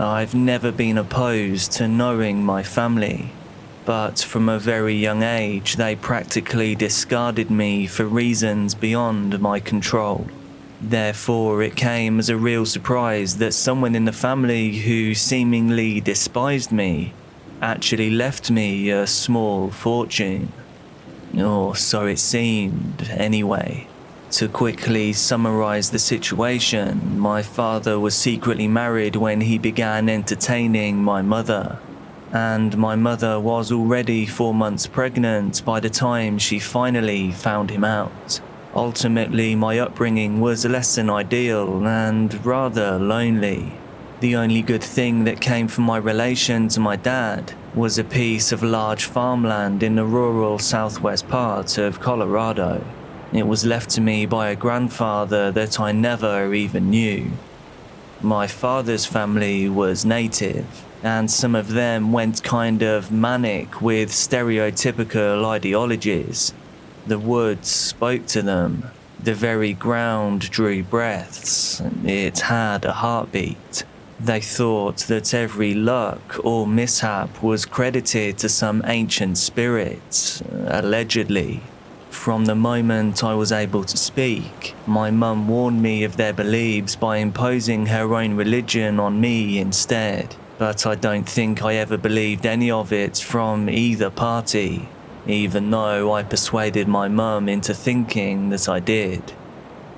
I've never been opposed to knowing my family, but from a very young age they practically discarded me for reasons beyond my control. Therefore, it came as a real surprise that someone in the family who seemingly despised me actually left me a small fortune. Or so it seemed, anyway. To quickly summarize the situation, my father was secretly married when he began entertaining my mother, and my mother was already 4 months pregnant by the time she finally found him out. Ultimately, my upbringing was less than ideal and rather lonely. The only good thing that came from my relation to my dad was a piece of large farmland in the rural southwest part of Colorado. It was left to me by a grandfather that I never even knew. My father's family was native, and some of them went kind of manic with stereotypical ideologies. The woods spoke to them. The very ground drew breaths. It had a heartbeat. They thought that every luck or mishap was credited to some ancient spirit, allegedly. From the moment I was able to speak, my mum warned me of their beliefs by imposing her own religion on me instead, but I don't think I ever believed any of it from either party, even though I persuaded my mum into thinking that I did.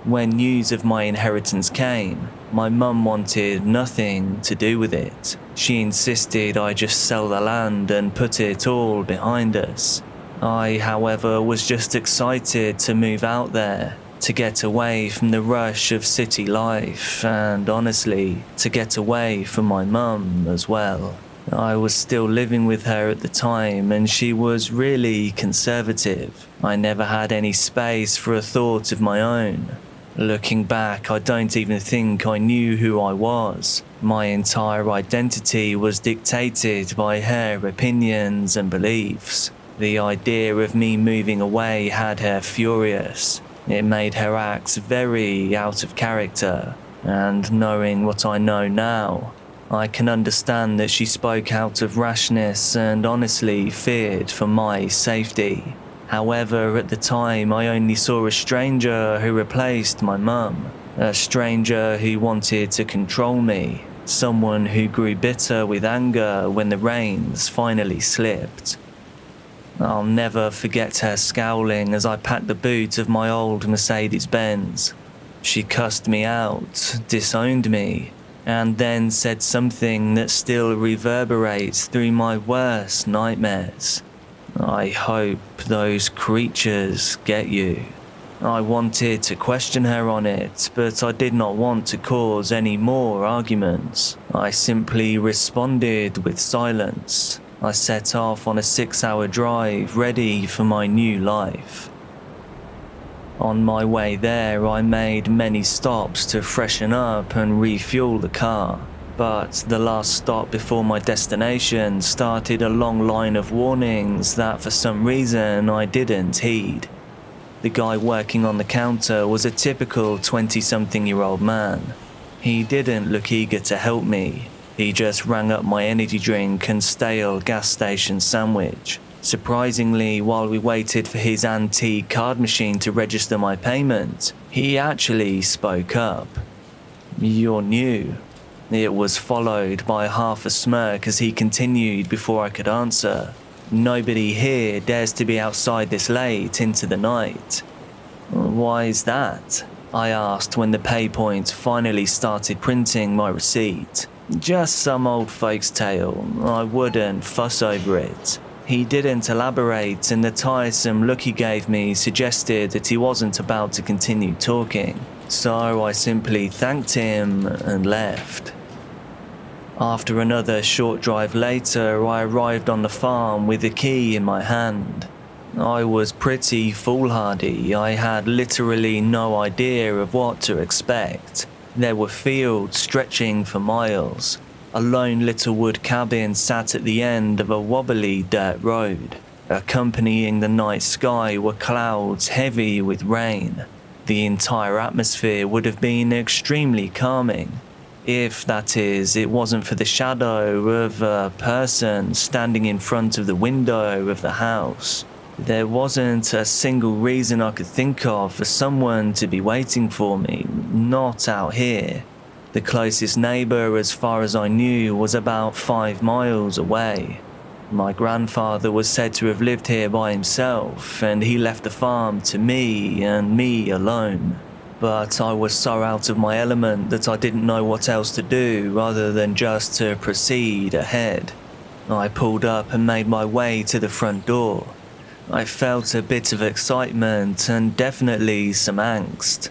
When news of my inheritance came, my mum wanted nothing to do with it. She insisted I just sell the land and put it all behind us. I, however, was just excited to move out there, to get away from the rush of city life, and honestly, to get away from my mum as well. I was still living with her at the time, and she was really conservative. I never had any space for a thought of my own. Looking back, I don't even think I knew who I was. My entire identity was dictated by her opinions and beliefs. The idea of me moving away had her furious. It made her act very out of character, and knowing what I know now, I can understand that she spoke out of rashness and honestly feared for my safety. However, at the time I only saw a stranger who replaced my mum, a stranger who wanted to control me, someone who grew bitter with anger when the reins finally slipped. I'll never forget her scowling as I packed the boot of my old Mercedes-Benz. She cussed me out, disowned me, and then said something that still reverberates through my worst nightmares. I hope those creatures get you. I wanted to question her on it, but I did not want to cause any more arguments. I simply responded with silence. I set off on a 6-hour drive, ready for my new life. On my way there, I made many stops to freshen up and refuel the car, but the last stop before my destination started a long line of warnings that for some reason I didn't heed. The guy working on the counter was a typical 20-something-year-old man. He didn't look eager to help me. He just rang up my energy drink and stale gas station sandwich. Surprisingly, while we waited for his antique card machine to register my payment, he actually spoke up. "You're new." It was followed by half a smirk as he continued before I could answer. "Nobody here dares to be outside this late into the night." "Why is that?" I asked when the pay point finally started printing my receipt. "Just some old folks' tale. I wouldn't fuss over it." He didn't elaborate, and the tiresome look he gave me suggested that he wasn't about to continue talking, so I simply thanked him and left. After another short drive later, I arrived on the farm with the key in my hand. I was pretty foolhardy. I had literally no idea of what to expect. There were fields stretching for miles. A lone little wood cabin sat at the end of a wobbly dirt road. Accompanying the night sky were clouds heavy with rain. The entire atmosphere would have been extremely calming. If, that is, it wasn't for the shadow of a person standing in front of the window of the house. There wasn't a single reason I could think of for someone to be waiting for me, not out here. The closest neighbour, as far as I knew, was about 5 miles away. My grandfather was said to have lived here by himself, and he left the farm to me and me alone. But I was so out of my element that I didn't know what else to do other than just to proceed ahead. I pulled up and made my way to the front door. I felt a bit of excitement and definitely some angst.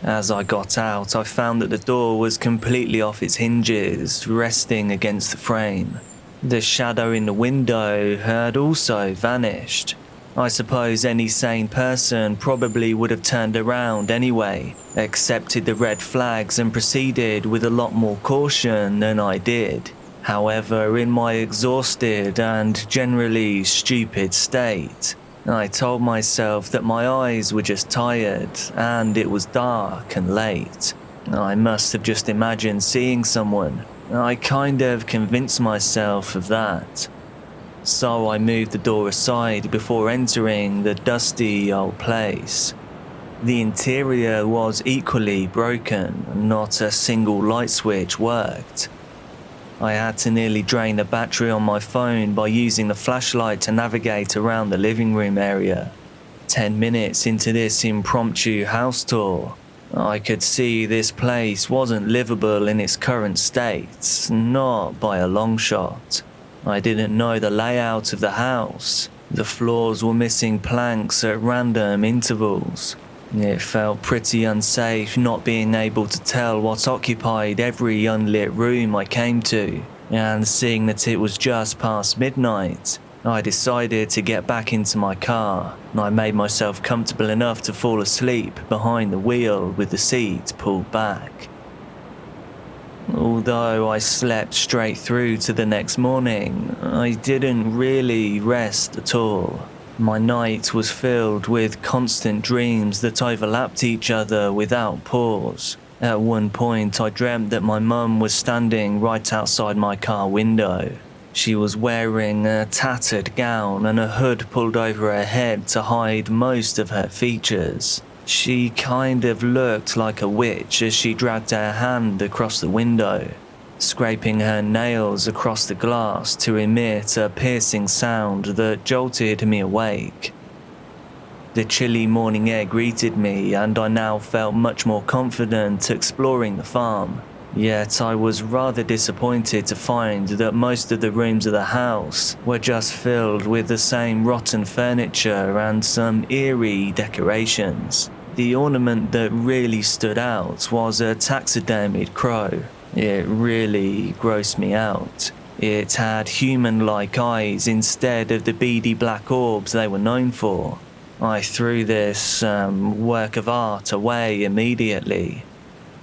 As I got out, I found that the door was completely off its hinges, resting against the frame. The shadow in the window had also vanished. I suppose any sane person probably would have turned around anyway, accepted the red flags and proceeded with a lot more caution than I did. However, in my exhausted and generally stupid state, I told myself that my eyes were just tired and it was dark and late. I must have just imagined seeing someone. I kind of convinced myself of that. So I moved the door aside before entering the dusty old place. The interior was equally broken, not a single light switch worked. I had to nearly drain the battery on my phone by using the flashlight to navigate around the living room area. 10 minutes into this impromptu house tour, I could see this place wasn't livable in its current state, not by a long shot. I didn't know the layout of the house. The floors were missing planks at random intervals. It felt pretty unsafe not being able to tell what occupied every unlit room I came to, and seeing that it was just past midnight, I decided to get back into my car. I made myself comfortable enough to fall asleep behind the wheel with the seat pulled back. Although I slept straight through to the next morning, I didn't really rest at all. My night was filled with constant dreams that overlapped each other without pause. At one point, I dreamt that my mum was standing right outside my car window. She was wearing a tattered gown and a hood pulled over her head to hide most of her features. She kind of looked like a witch as she dragged her hand across the window, scraping her nails across the glass to emit a piercing sound that jolted me awake. The chilly morning air greeted me, and I now felt much more confident exploring the farm. Yet I was rather disappointed to find that most of the rooms of the house were just filled with the same rotten furniture and some eerie decorations. The ornament that really stood out was a taxidermied crow. It really grossed me out. It had human-like eyes instead of the beady black orbs they were known for. I threw this work of art away immediately.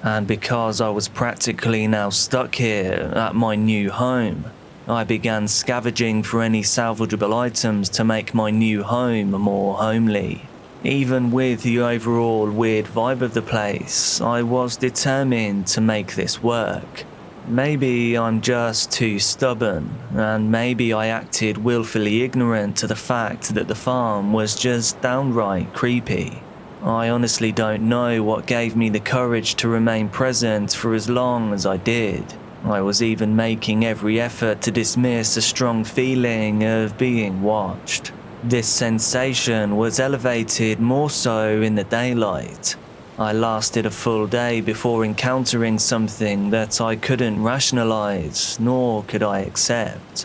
And because I was practically now stuck here at my new home, I began scavenging for any salvageable items to make my new home more homely. Even with the overall weird vibe of the place, I was determined to make this work. Maybe I'm just too stubborn, and maybe I acted willfully ignorant to the fact that the farm was just downright creepy. I honestly don't know what gave me the courage to remain present for as long as I did. I was even making every effort to dismiss a strong feeling of being watched. This sensation was elevated more so in the daylight. I lasted a full day before encountering something that I couldn't rationalize, nor could I accept.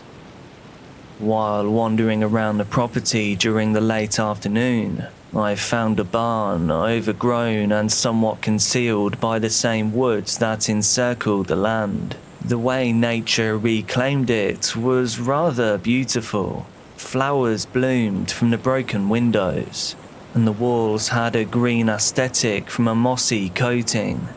While wandering around the property during the late afternoon, I found a barn overgrown and somewhat concealed by the same woods that encircled the land. The way nature reclaimed it was rather beautiful. Flowers bloomed from the broken windows, and the walls had a green aesthetic from a mossy coating.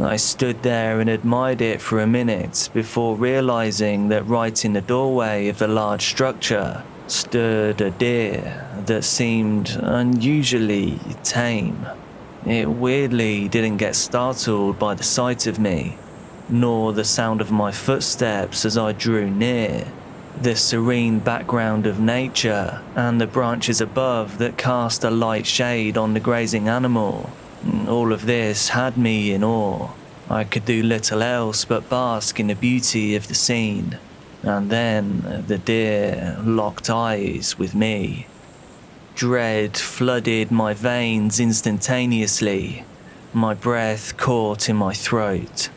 I stood there and admired it for a minute before realizing that right in the doorway of the large structure stood a deer that seemed unusually tame. It weirdly didn't get startled by the sight of me. nor the sound of my footsteps as I drew near. The serene background of nature and the branches above that cast a light shade on the grazing animal, all of this had me in awe. I could do little else but bask in the beauty of the scene. And then the deer locked eyes with me. Dread flooded my veins instantaneously. My breath caught in my throat.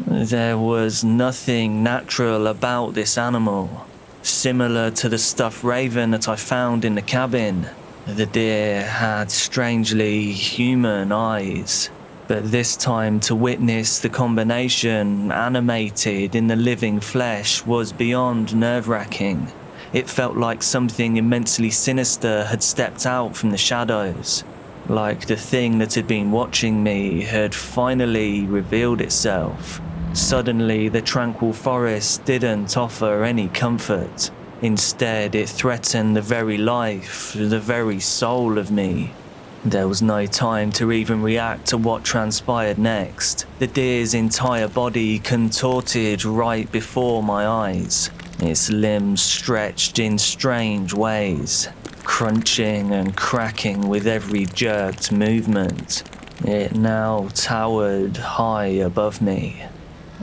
There was nothing natural about this animal. Similar to the stuffed raven that I found in the cabin, the deer had strangely human eyes. But this time, to witness the combination animated in the living flesh was beyond nerve-wracking. It felt like something immensely sinister had stepped out from the shadows, like the thing that had been watching me had finally revealed itself. Suddenly, the tranquil forest didn't offer any comfort. Instead, it threatened the very life, the very soul of me. There was no time to even react to what transpired next. The deer's entire body contorted right before my eyes. Its limbs stretched in strange ways, crunching and cracking with every jerked movement. It now towered high above me.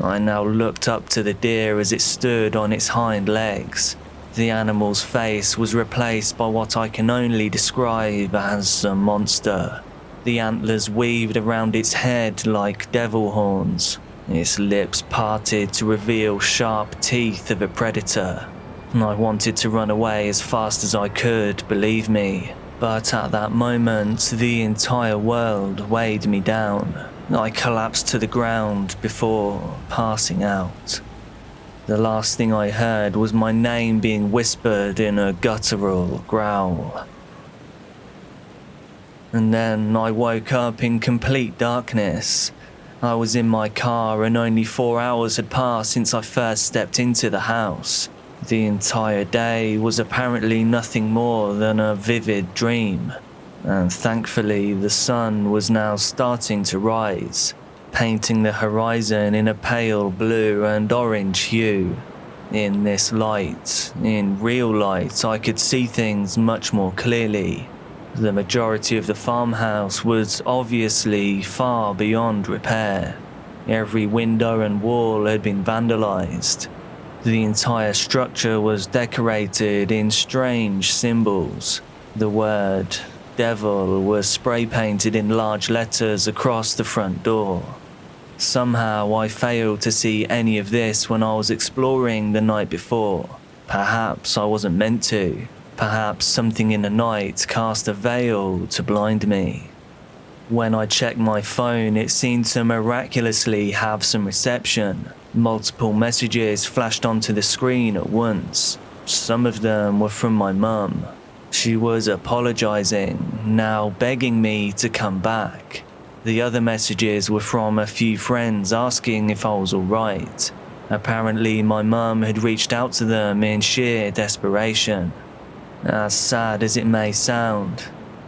I now looked up to the deer as it stood on its hind legs. The animal's face was replaced by what I can only describe as a monster. The antlers weaved around its head like devil horns. Its lips parted to reveal sharp teeth of a predator. I wanted to run away as fast as I could, believe me. But at that moment, the entire world weighed me down. I collapsed to the ground before passing out. The last thing I heard was my name being whispered in a guttural growl. And then I woke up in complete darkness. I was in my car and only 4 hours had passed since I first stepped into the house. The entire day was apparently nothing more than a vivid dream. And thankfully the sun was now starting to rise, painting the horizon in a pale blue and orange hue. In this light, in real light, I could see things much more clearly. The majority of the farmhouse was obviously far beyond repair. Every window and wall had been vandalized. The entire structure was decorated in strange symbols. The word devil was spray painted in large letters across the front door. Somehow I failed to see any of this when I was exploring the night before. Perhaps I wasn't meant to. Perhaps something in the night cast a veil to blind me. When I checked my phone, it seemed to miraculously have some reception. Multiple messages flashed onto the screen at once. Some of them were from my mum. She was apologizing, now begging me to come back. The other messages were from a few friends asking if I was alright. Apparently my mum had reached out to them in sheer desperation. As sad as it may sound,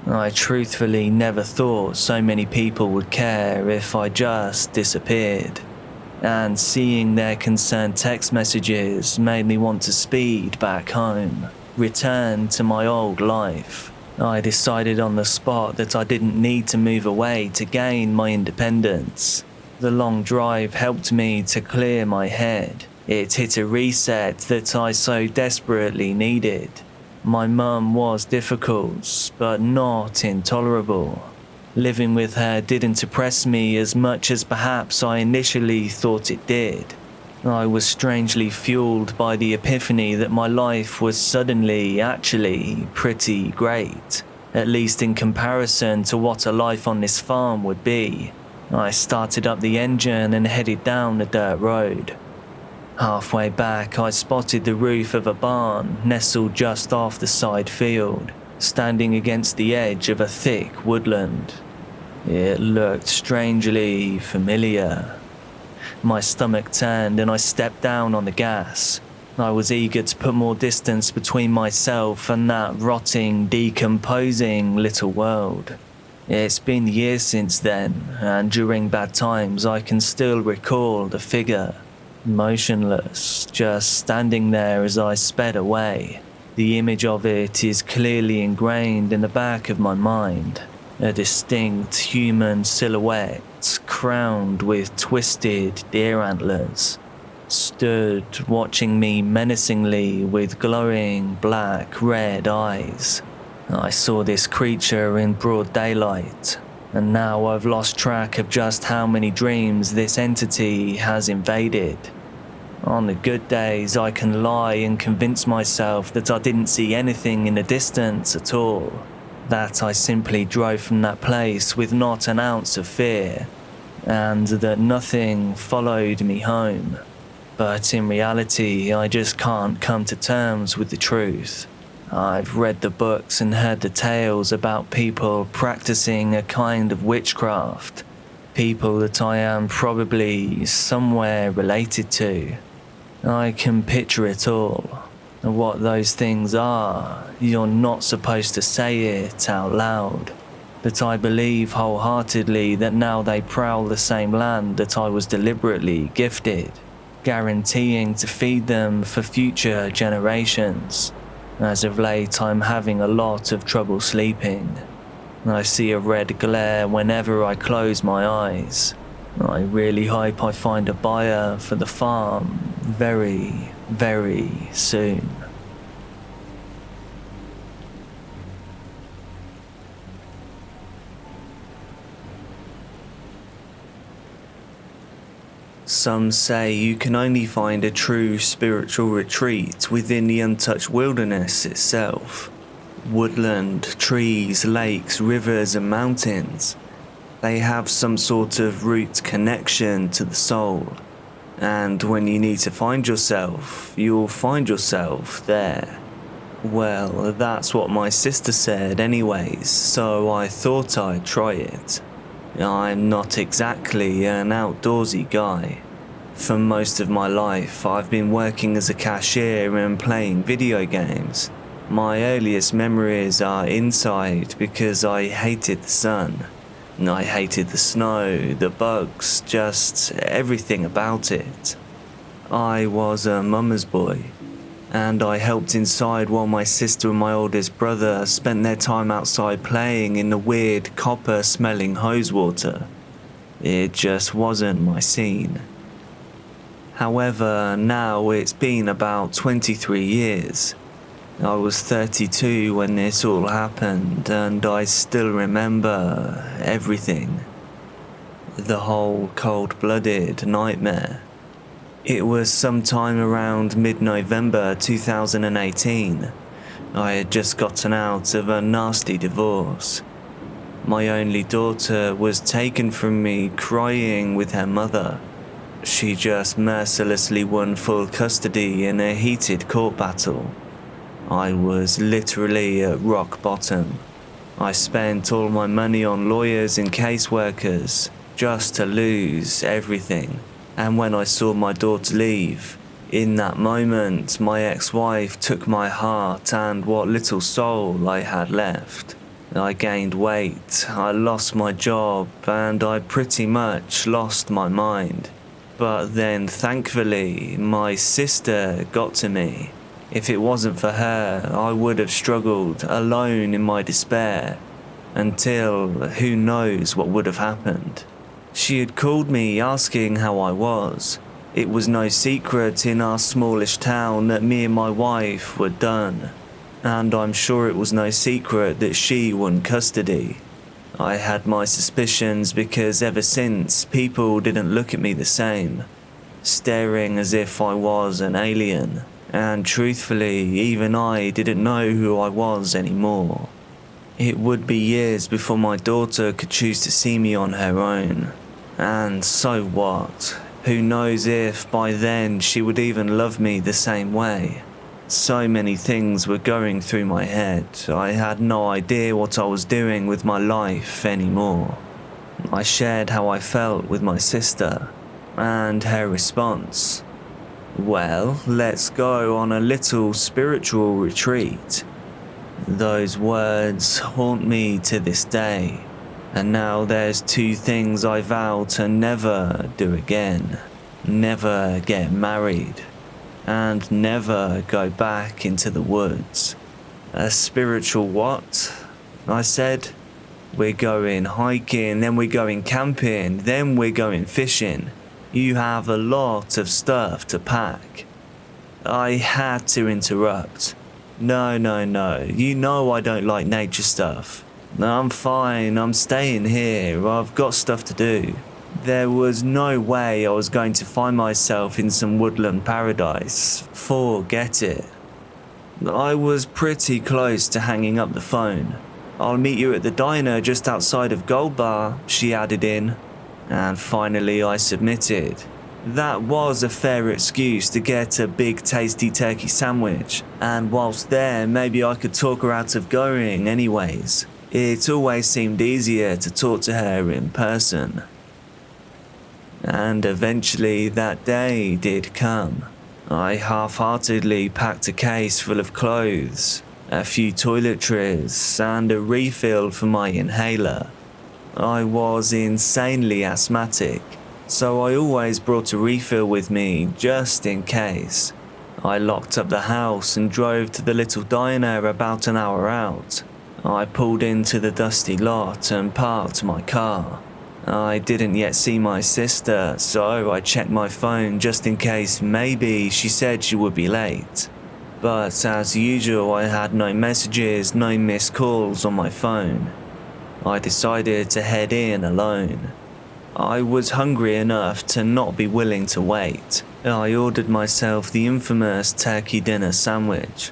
I truthfully never thought so many people would care if I just disappeared. And seeing their concerned text messages made me want to speed back home, return to my old life. I decided on the spot that I didn't need to move away to gain my independence. The long drive helped me to clear my head. It hit a reset that I so desperately needed. My mum was difficult, but not intolerable. Living with her didn't impress me as much as perhaps I initially thought it did. I was strangely fueled by the epiphany that my life was suddenly actually pretty great, at least in comparison to what a life on this farm would be. I started up the engine and headed down the dirt road. Halfway back, I spotted the roof of a barn nestled just off the side field, standing against the edge of a thick woodland. It looked strangely familiar. My stomach turned and I stepped down on the gas. I was eager to put more distance between myself and that rotting, decomposing little world. It's been years since then, and during bad times I can still recall the figure, motionless, just standing there as I sped away. The image of it is clearly ingrained in the back of my mind, a distinct human silhouette crowned with twisted deer antlers, stood watching me menacingly with glowing black-red eyes. I saw this creature in broad daylight, and now I've lost track of just how many dreams this entity has invaded. On the good days, I can lie and convince myself that I didn't see anything in the distance at all, that I simply drove from that place with not an ounce of fear, and that nothing followed me home. But in reality, I just can't come to terms with the truth. I've read the books and heard the tales about people practicing a kind of witchcraft, people that I am probably somewhere related to. I can picture it all. What those things are, you're not supposed to say it out loud. But I believe wholeheartedly that now they prowl the same land that I was deliberately gifted, guaranteeing to feed them for future generations. As of late, I'm having a lot of trouble sleeping. I see a red glare whenever I close my eyes. I really hope I find a buyer for the farm very, very soon. Some say you can only find a true spiritual retreat within the untouched wilderness itself. Woodland, trees, lakes, rivers and mountains. They have some sort of root connection to the soul. And when you need to find yourself, you'll find yourself there. Well, that's what my sister said anyways, so I thought I'd try it. I'm not exactly an outdoorsy guy. For most of my life, I've been working as a cashier and playing video games. My earliest memories are inside because I hated the sun. I hated the snow, the bugs, just everything about it. I was a mama's boy, and I helped inside while my sister and my oldest brother spent their time outside playing in the weird copper-smelling hose water. It just wasn't my scene. However, now it's been about 23 years. I was 32 when this all happened, and I still remember everything. The whole cold-blooded nightmare. It was sometime around mid-November 2018. I had just gotten out of a nasty divorce. My only daughter was taken from me crying with her mother. She just mercilessly won full custody in a heated court battle. I was literally at rock bottom. I spent all my money on lawyers and caseworkers just to lose everything. And when I saw my daughter leave, in that moment my ex-wife took my heart and what little soul I had left. I gained weight, I lost my job, and I pretty much lost my mind. But then thankfully my sister got to me. If it wasn't for her, I would have struggled alone in my despair, until who knows what would have happened. She had called me asking how I was. It was no secret in our smallish town that me and my wife were done, and I'm sure it was no secret that she won custody. I had my suspicions because ever since, people didn't look at me the same, staring as if I was an alien. And truthfully, even I didn't know who I was anymore. It would be years before my daughter could choose to see me on her own. And so what? Who knows if by then she would even love me the same way? So many things were going through my head, I had no idea what I was doing with my life anymore. I shared how I felt with my sister, and her response: "Well, let's go on a little spiritual retreat." Those words haunt me to this day. And now there's two things I vow to never do again. Never get married, and never go back into the woods. A spiritual what? I said. We're going hiking, then we're going camping, then we're going fishing. You have a lot of stuff to pack. I had to interrupt. No, you know I don't like nature stuff. I'm fine, I'm staying here, I've got stuff to do. There was no way I was going to find myself in some woodland paradise. Forget it. I was pretty close to hanging up the phone. I'll meet you at the diner just outside of Gold Bar, she added in. And finally I submitted. That was a fair excuse to get a big tasty turkey sandwich, and whilst there, maybe I could talk her out of going anyways. It always seemed easier to talk to her in person. And eventually that day did come. I half-heartedly packed a case full of clothes, a few toiletries, and a refill for my inhaler. I was insanely asthmatic, so I always brought a refill with me just in case. I locked up the house and drove to the little diner about an hour out. I pulled into the dusty lot and parked my car. I didn't yet see my sister, so I checked my phone just in case maybe she said she would be late. But as usual, I had no messages, no missed calls on my phone. I decided to head in alone. I was hungry enough to not be willing to wait. I ordered myself the infamous turkey dinner sandwich.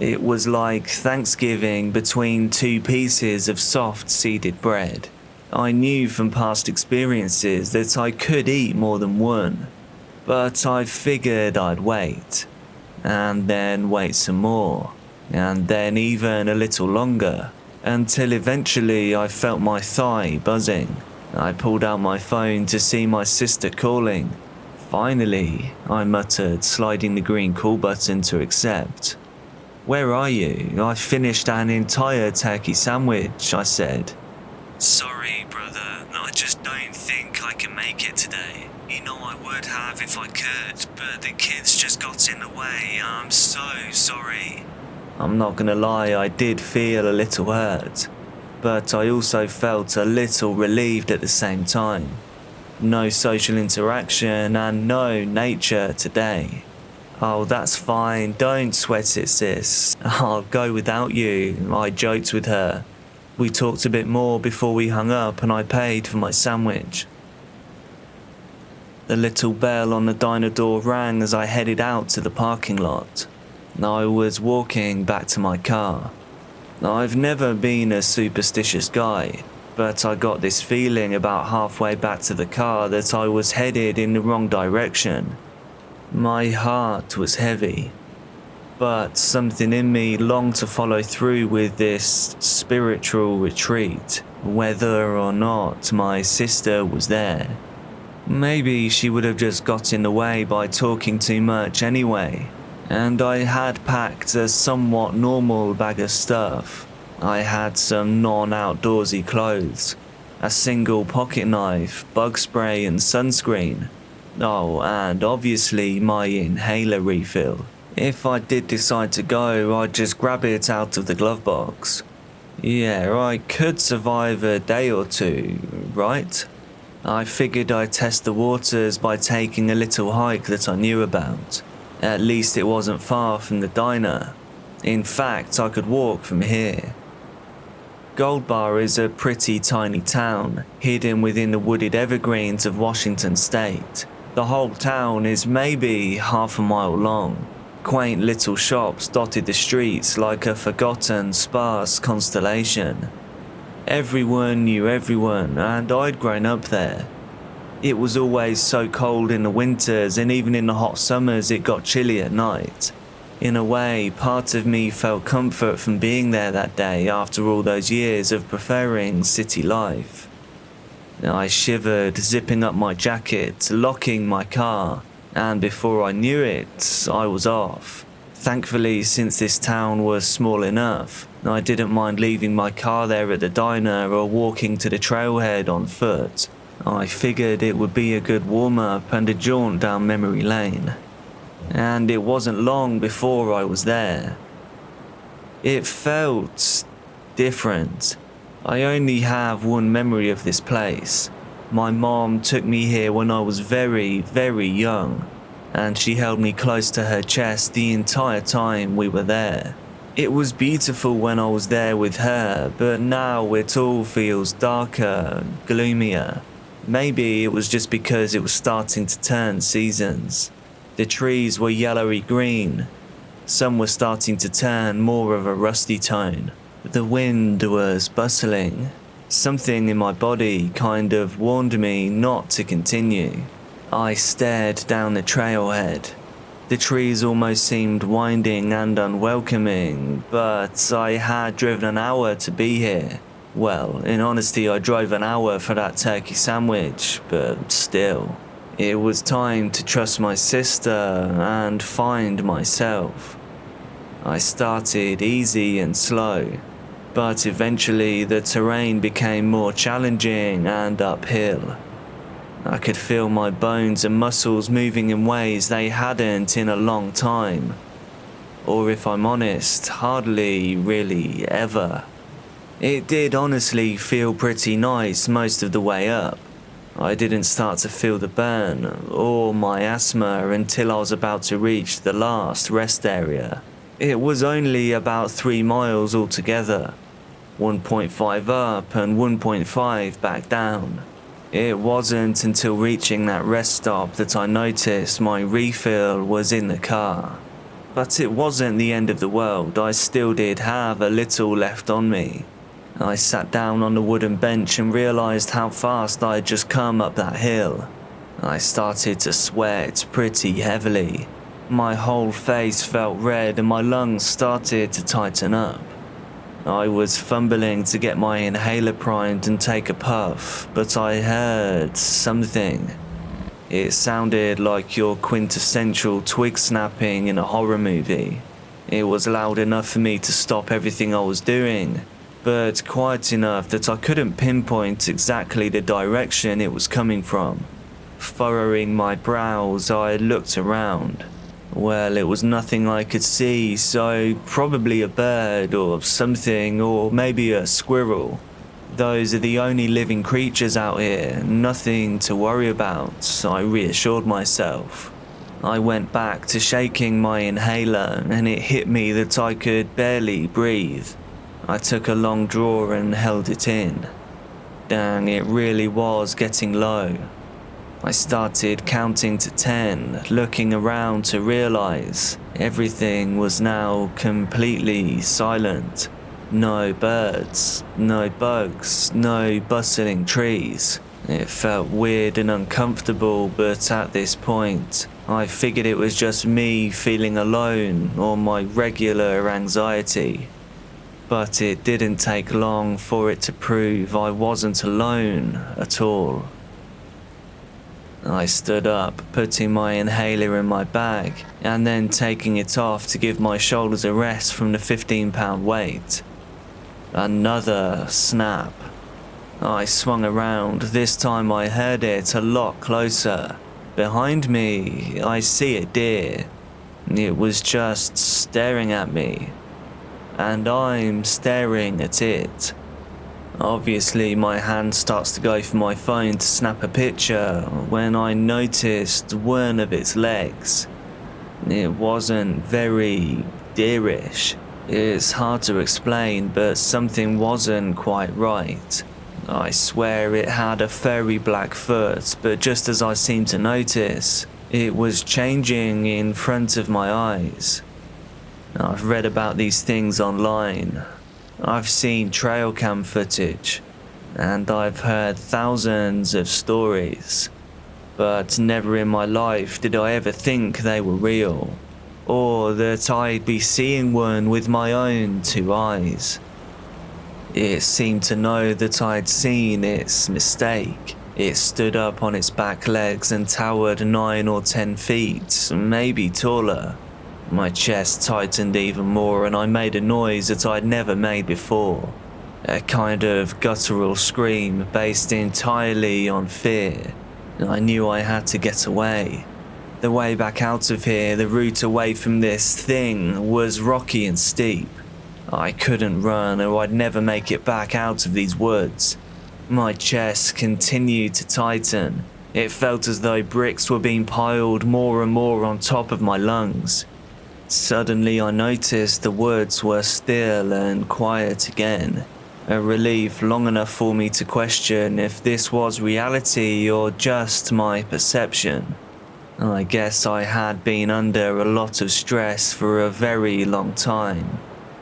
It was like Thanksgiving between two pieces of soft seeded bread. I knew from past experiences that I could eat more than one, but I figured I'd wait, and then wait some more, and then even a little longer, until eventually I felt my thigh buzzing. I pulled out my phone to see my sister calling. Finally, I muttered, sliding the green call button to accept. "Where are you? I finished an entire turkey sandwich," I said. "Sorry, brother, I just don't think I can make it today. You know I would have if I could, but the kids just got in the way. I'm so sorry." I'm not gonna lie, I did feel a little hurt, but I also felt a little relieved at the same time. No social interaction and no nature today. "Oh, that's fine, don't sweat it, sis. I'll go without you," I joked with her. We talked a bit more before we hung up and I paid for my sandwich. The little bell on the diner door rang as I headed out to the parking lot. I was walking back to my car. I've never been a superstitious guy, but I got this feeling about halfway back to the car that I was headed in the wrong direction. My heart was heavy, but something in me longed to follow through with this spiritual retreat, whether or not my sister was there. Maybe she would have just got in the way by talking too much anyway, and I had packed a somewhat normal bag of stuff. I had some non-outdoorsy clothes, a single pocket knife, bug spray and sunscreen. Oh, and obviously my inhaler refill. If I did decide to go, I'd just grab it out of the glove box. Yeah, I could survive a day or two, right? I figured I'd test the waters by taking a little hike that I knew about. At least it wasn't far from the diner. In fact, I could walk from here. Gold Bar is a pretty tiny town, hidden within the wooded evergreens of Washington state. The whole town is maybe half a mile long. Quaint little shops dotted the streets like a forgotten, sparse constellation. Everyone knew everyone, and I'd grown up there. It was always so cold in the winters, and even in the hot summers it got chilly at night. In a way, part of me felt comfort from being there that day after all those years of preferring city life. I shivered, zipping up my jacket, locking my car, and before I knew it, I was off. Thankfully, since this town was small enough, I didn't mind leaving my car there at the diner or walking to the trailhead on foot. I figured it would be a good warm-up and a jaunt down memory lane. And it wasn't long before I was there. It felt different. I only have one memory of this place. My mom took me here when I was very, very young, and she held me close to her chest the entire time we were there. It was beautiful when I was there with her, but now it all feels darker, gloomier. Maybe it was just because it was starting to turn seasons. The trees were yellowy green. Some were starting to turn more of a rusty tone. The wind was bustling. Something in my body kind of warned me not to continue. I stared down the trailhead. The trees almost seemed winding and unwelcoming, but I had driven an hour to be here. Well, in honesty, I drove an hour for that turkey sandwich, but still. It was time to trust my sister and find myself. I started easy and slow, but eventually the terrain became more challenging and uphill. I could feel my bones and muscles moving in ways they hadn't in a long time. Or if I'm honest, hardly really ever. It did honestly feel pretty nice most of the way up. I didn't start to feel the burn or my asthma until I was about to reach the last rest area. It was only about 3 miles altogether, 1.5 up and 1.5 back down. It wasn't until reaching that rest stop that I noticed my refill was in the car. But it wasn't the end of the world. I still did have a little left on me. I sat down on the wooden bench and realized how fast I had just come up that hill. I started to sweat pretty heavily. My whole face felt red and my lungs started to tighten up. I was fumbling to get my inhaler primed and take a puff, but I heard something. It sounded like your quintessential twig snapping in a horror movie. It was loud enough for me to stop everything I was doing, but quiet enough that I couldn't pinpoint exactly the direction it was coming from. Furrowing my brows, I looked around. Well, it was nothing I could see, so probably a bird or something, or maybe a squirrel. Those are the only living creatures out here, nothing to worry about, I reassured myself. I went back to shaking my inhaler, and it hit me that I could barely breathe. I took a long draw and held it in. Dang, it really was getting low. I started counting to 10, looking around to realize everything was now completely silent. No birds, no bugs, no bustling trees. It felt weird and uncomfortable, but at this point, I figured it was just me feeling alone or my regular anxiety. But it didn't take long for it to prove I wasn't alone at all. I stood up, putting my inhaler in my bag, and then taking it off to give my shoulders a rest from the 15-pound weight. Another snap. I swung around. This time I heard it a lot closer. Behind me, I see a deer. It was just staring at me, and I'm staring at it. Obviously, my hand starts to go for my phone to snap a picture when I noticed one of its legs. It wasn't very deerish. It's hard to explain, but something wasn't quite right. I swear it had a furry black foot, but just as I seemed to notice, it was changing in front of my eyes. I've read about these things online. I've seen trail cam footage, and I've heard thousands of stories, but never in my life did I ever think they were real, or that I'd be seeing one with my own 2 eyes. It seemed to know that I'd seen its mistake. It stood up on its back legs and towered 9 or 10 feet, maybe taller. My chest tightened even more and I made a noise that I'd never made before. A kind of guttural scream based entirely on fear. I knew I had to get away. The way back out of here, the route away from this thing, was rocky and steep. I couldn't run or I'd never make it back out of these woods. My chest continued to tighten. It felt as though bricks were being piled more and more on top of my lungs. Suddenly I noticed the woods were still and quiet again. A relief long enough for me to question if this was reality or just my perception. I guess I had been under a lot of stress for a very long time.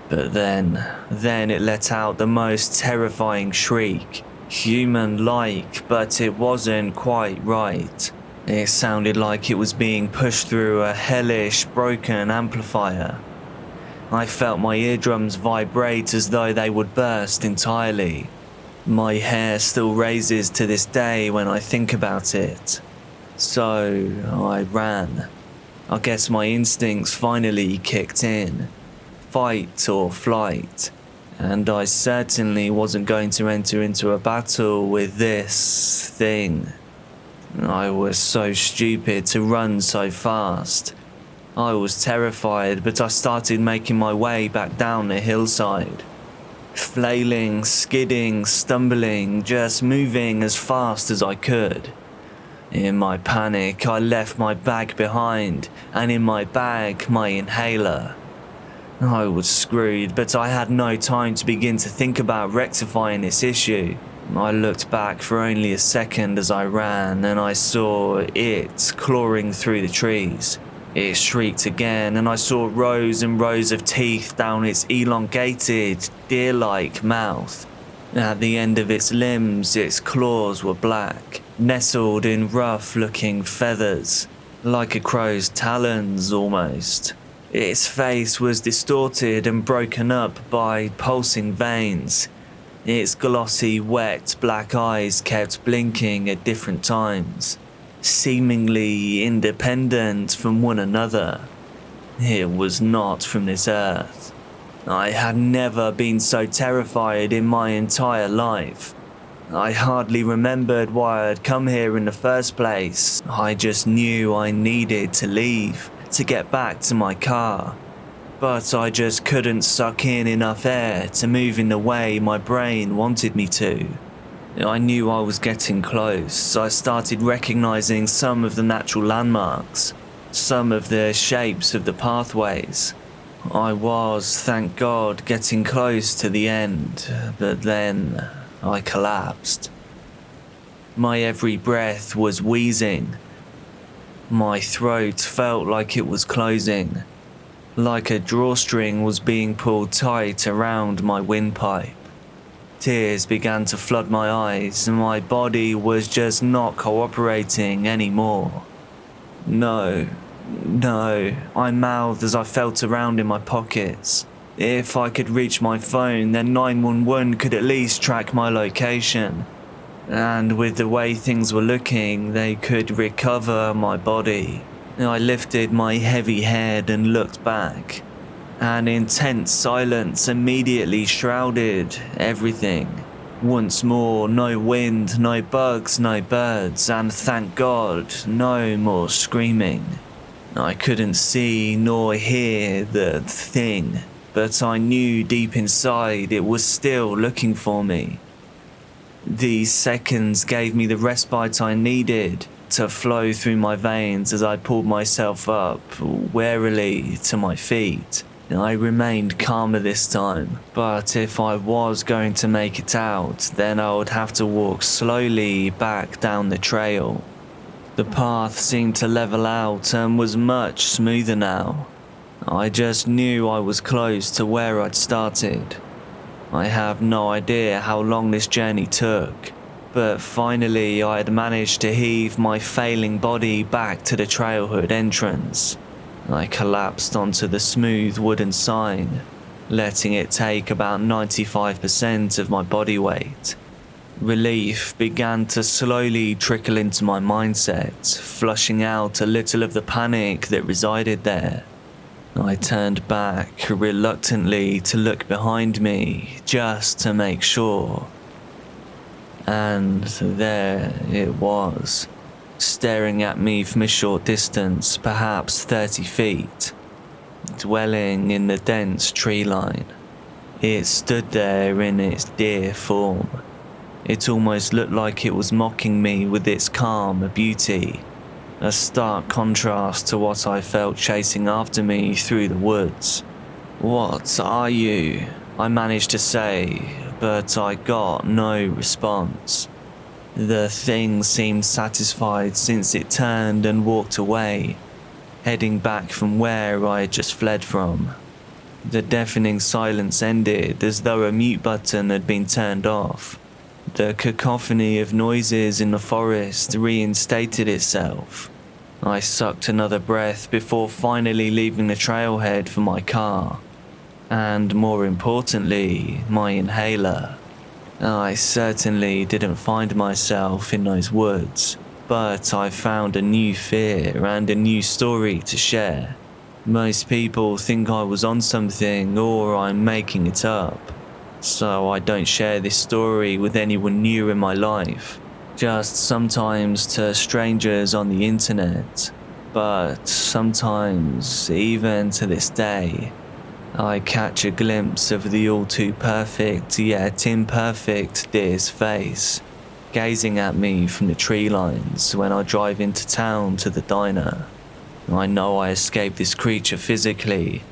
But then it let out the most terrifying shriek. Human-like, but it wasn't quite right. It sounded like it was being pushed through a hellish, broken amplifier. I felt my eardrums vibrate as though they would burst entirely. My hair still raises to this day when I think about it. So I ran. I guess my instincts finally kicked in. Fight or flight. And I certainly wasn't going to enter into a battle with this thing. I was so stupid to run so fast. I was terrified, but I started making my way back down the hillside. Flailing, skidding, stumbling, just moving as fast as I could. In my panic, I left my bag behind, and in my bag, my inhaler. I was screwed, but I had no time to begin to think about rectifying this issue. I looked back for only a second as I ran, and I saw it clawing through the trees. It shrieked again, and I saw rows and rows of teeth down its elongated, deer-like mouth. At the end of its limbs, its claws were black, nestled in rough-looking feathers, like a crow's talons almost. Its face was distorted and broken up by pulsing veins. Its glossy, wet black eyes kept blinking at different times, seemingly independent from one another. It was not from this earth. I had never been so terrified in my entire life. I hardly remembered why I'd come here in the first place. I just knew I needed to leave, to get back to my car. But I just couldn't suck in enough air to move in the way my brain wanted me to. I knew I was getting close. I started recognizing some of the natural landmarks, some of the shapes of the pathways. I was, thank God, getting close to the end, but then I collapsed. My every breath was wheezing. My throat felt like it was closing, like a drawstring was being pulled tight around my windpipe. Tears began to flood my eyes and my body was just not cooperating anymore. No, I mouthed as I felt around in my pockets. If I could reach my phone, then 911 could at least track my location. And with the way things were looking, they could recover my body. I lifted my heavy head and looked back. An intense silence immediately shrouded everything. Once more, no wind, no bugs, no birds, and thank God, no more screaming. I couldn't see nor hear the thing, but I knew deep inside it was still looking for me. These seconds gave me the respite I needed to flow through my veins as I pulled myself up, warily, to my feet. I remained calmer this time, but if I was going to make it out, then I would have to walk slowly back down the trail. The path seemed to level out and was much smoother now. I just knew I was close to where I'd started. I have no idea how long this journey took, but finally I had managed to heave my failing body back to the trailhead entrance. I collapsed onto the smooth wooden sign, letting it take about 95% of my body weight. Relief began to slowly trickle into my mindset, flushing out a little of the panic that resided there. I turned back reluctantly to look behind me just to make sure. And there it was, staring at me from a short distance, perhaps 30 feet, dwelling in the dense tree line. It stood there in its deer form. It almost looked like it was mocking me with its calm beauty, a stark contrast to what I felt chasing after me through the woods. "What are you?" I managed to say, but I got no response. The thing seemed satisfied since it turned and walked away, heading back from where I had just fled from. The deafening silence ended as though a mute button had been turned off. The cacophony of noises in the forest reinstated itself. I sucked another breath before finally leaving the trailhead for my car. And more importantly, my inhaler. I certainly didn't find myself in those woods, but I found a new fear and a new story to share. Most people think I was on something or I'm making it up, so I don't share this story with anyone new in my life, just sometimes to strangers on the internet. But sometimes, even to this day, I catch a glimpse of the all-too-perfect yet imperfect deer's face, gazing at me from the tree lines when I drive into town to the diner. I know I escaped this creature physically,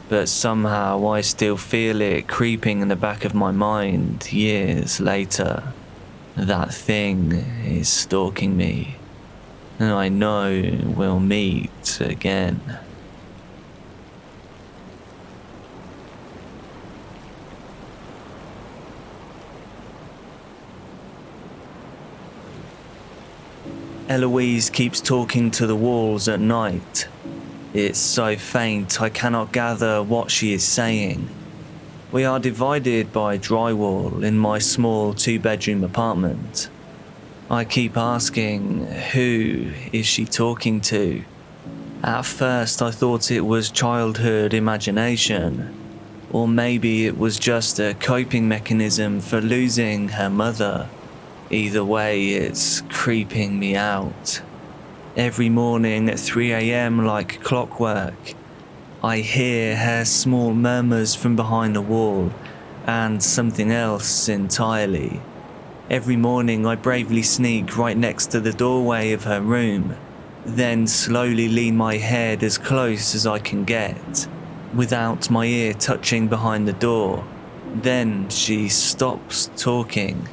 but somehow I still feel it creeping in the back of my mind years later. That thing is stalking me, and I know we'll meet again. Eloise keeps talking to the walls at night. It's so faint I cannot gather what she is saying. We are divided by drywall in my small 2-bedroom apartment. I keep asking, who is she talking to? At first I thought it was childhood imagination, or maybe it was just a coping mechanism for losing her mother. Either way, it's creeping me out. Every morning at 3 a.m. like clockwork, I hear her small murmurs from behind the wall, and something else entirely. Every morning I bravely sneak right next to the doorway of her room, then slowly lean my head as close as I can get, without my ear touching behind the door. Then she stops talking,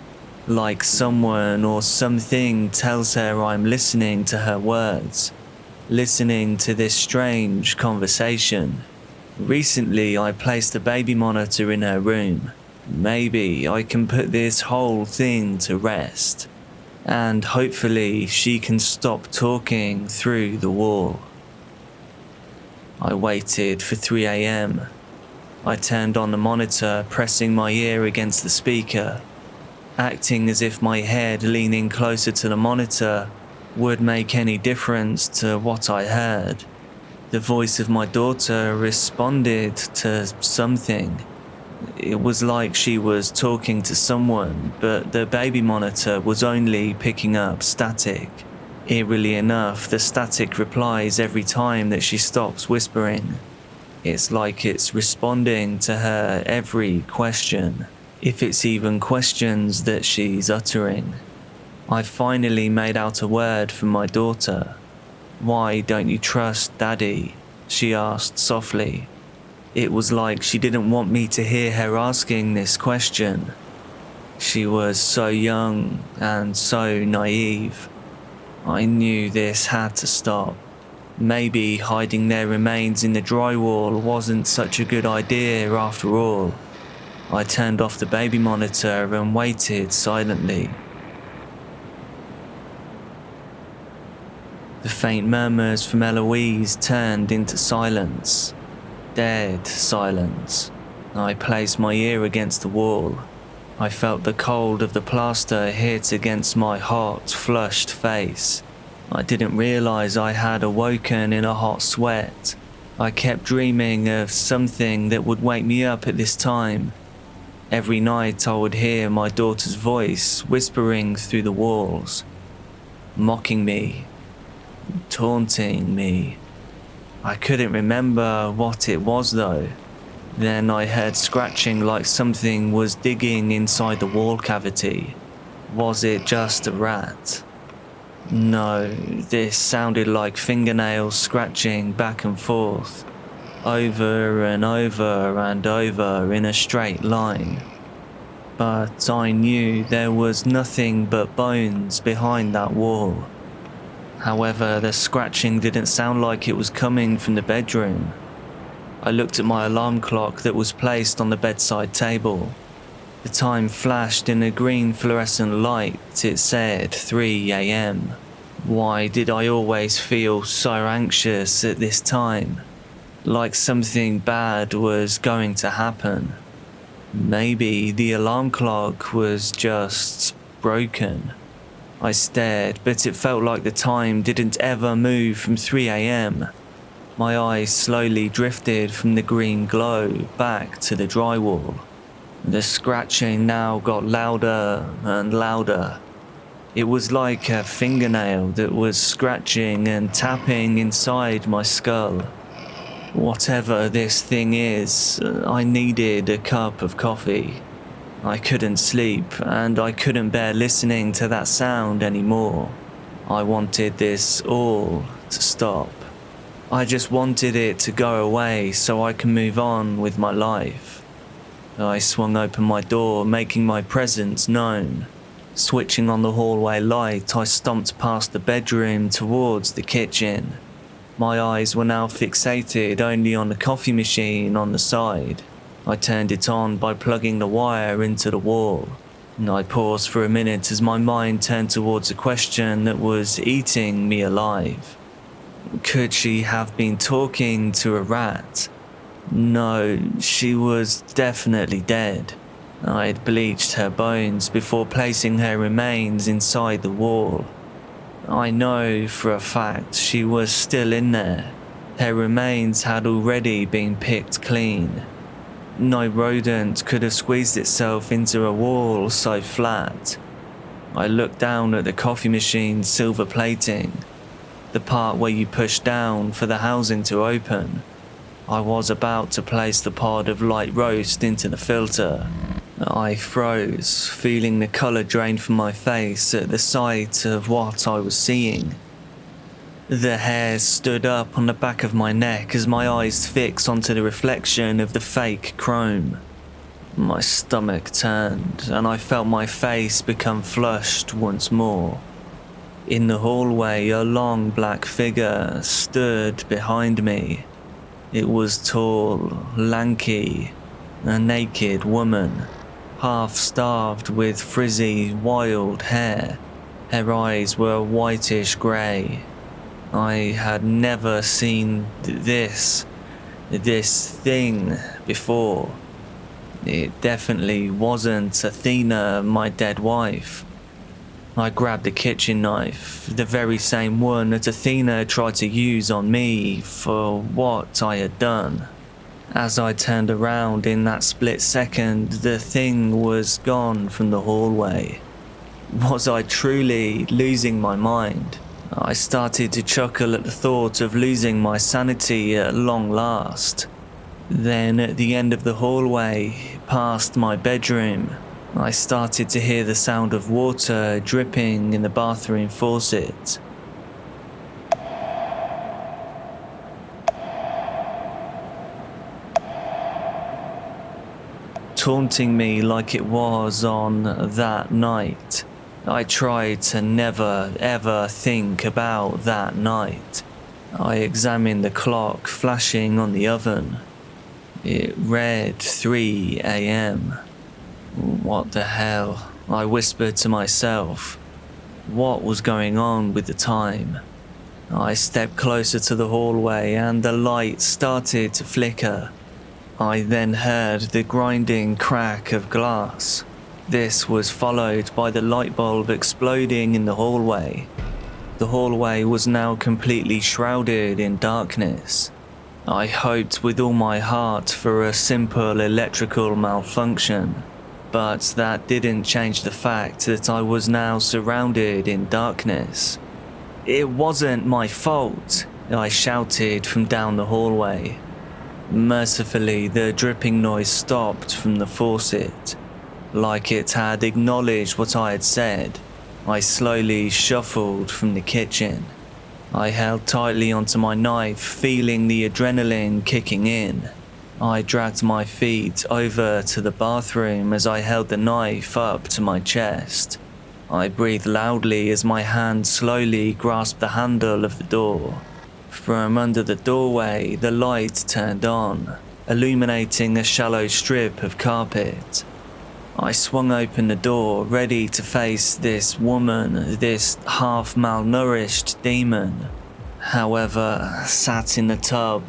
like someone or something tells her I'm listening to her words, listening to this strange conversation. Recently, I placed a baby monitor in her room. Maybe I can put this whole thing to rest, and hopefully she can stop talking through the wall. I waited for 3 a.m. I turned on the monitor, pressing my ear against the speaker, acting as if my head leaning closer to the monitor would make any difference to what I heard. The voice of my daughter responded to something. It was like she was talking to someone, but the baby monitor was only picking up static. Eerily enough, the static replies every time that she stops whispering. It's like it's responding to her every question, if it's even questions that she's uttering. I finally made out a word from my daughter. "Why don't you trust Daddy?" she asked softly. It was like she didn't want me to hear her asking this question. She was so young and so naive. I knew this had to stop. Maybe hiding their remains in the drywall wasn't such a good idea after all. I turned off the baby monitor and waited silently. The faint murmurs from Eloise turned into silence. Dead silence. I placed my ear against the wall. I felt the cold of the plaster hit against my hot, flushed face. I didn't realize I had awoken in a hot sweat. I kept dreaming of something that would wake me up at this time. Every night I would hear my daughter's voice whispering through the walls, mocking me, taunting me. I couldn't remember what it was though. Then I heard scratching like something was digging inside the wall cavity. Was it just a rat? No, this sounded like fingernails scratching back and forth, over and over and over in a straight line. But I knew there was nothing but bones behind that wall. However, the scratching didn't sound like it was coming from the bedroom. I looked at my alarm clock that was placed on the bedside table. The time flashed in a green fluorescent light. It said 3 a.m. Why did I always feel so anxious at this time? Like something bad was going to happen. Maybe the alarm clock was just broken. I stared, but it felt like the time didn't ever move from 3 a.m. My eyes slowly drifted from the green glow back to the drywall. The scratching now got louder and louder. It was like a fingernail that was scratching and tapping inside my skull. Whatever this thing is, I needed a cup of coffee. I couldn't sleep, and I couldn't bear listening to that sound anymore. I wanted this all to stop. I just wanted it to go away so I can move on with my life. I swung open my door, making my presence known. Switching on the hallway light, I stomped past the bedroom towards the kitchen. My eyes were now fixated only on the coffee machine on the side. I turned it on by plugging the wire into the wall. I paused for a minute as my mind turned towards a question that was eating me alive. Could she have been talking to a rat? No, she was definitely dead. I had bleached her bones before placing her remains inside the wall. I know for a fact she was still in there. Her remains had already been picked clean. No rodent could have squeezed itself into a wall so flat. I looked down at the coffee machine's silver plating, the part where you push down for the housing to open. I was about to place the pod of light roast into the filter. I froze, feeling the colour drain from my face at the sight of what I was seeing. The hairs stood up on the back of my neck as my eyes fixed onto the reflection of the fake chrome. My stomach turned, and I felt my face become flushed once more. In the hallway, a long black figure stood behind me. It was tall, lanky, a naked woman, half-starved with frizzy, wild hair. Her eyes were whitish grey. I had never seen this thing before. It definitely wasn't Athena, my dead wife. I grabbed a kitchen knife, the very same one that Athena tried to use on me for what I had done. As I turned around in that split second, the thing was gone from the hallway. Was I truly losing my mind? I started to chuckle at the thought of losing my sanity at long last. Then at the end of the hallway, past my bedroom, I started to hear the sound of water dripping in the bathroom faucet. Taunting me like it was on that night. I tried to never ever think about that night. I examined the clock flashing on the oven. It read 3 a.m. What the hell? I whispered to myself. What was going on with the time? I stepped closer to the hallway and the light started to flicker. I then heard the grinding crack of glass. This was followed by the light bulb exploding in the hallway. The hallway was now completely shrouded in darkness. I hoped with all my heart for a simple electrical malfunction, but that didn't change the fact that I was now surrounded in darkness. "It wasn't my fault," I shouted from down the hallway. Mercifully, the dripping noise stopped from the faucet. Like it had acknowledged what I had said, I slowly shuffled from the kitchen. I held tightly onto my knife, feeling the adrenaline kicking in. I dragged my feet over to the bathroom as I held the knife up to my chest. I breathed loudly as my hand slowly grasped the handle of the door. From under the doorway, the light turned on, illuminating a shallow strip of carpet. I swung open the door, ready to face this woman, this half-malnourished demon. However, sat in the tub,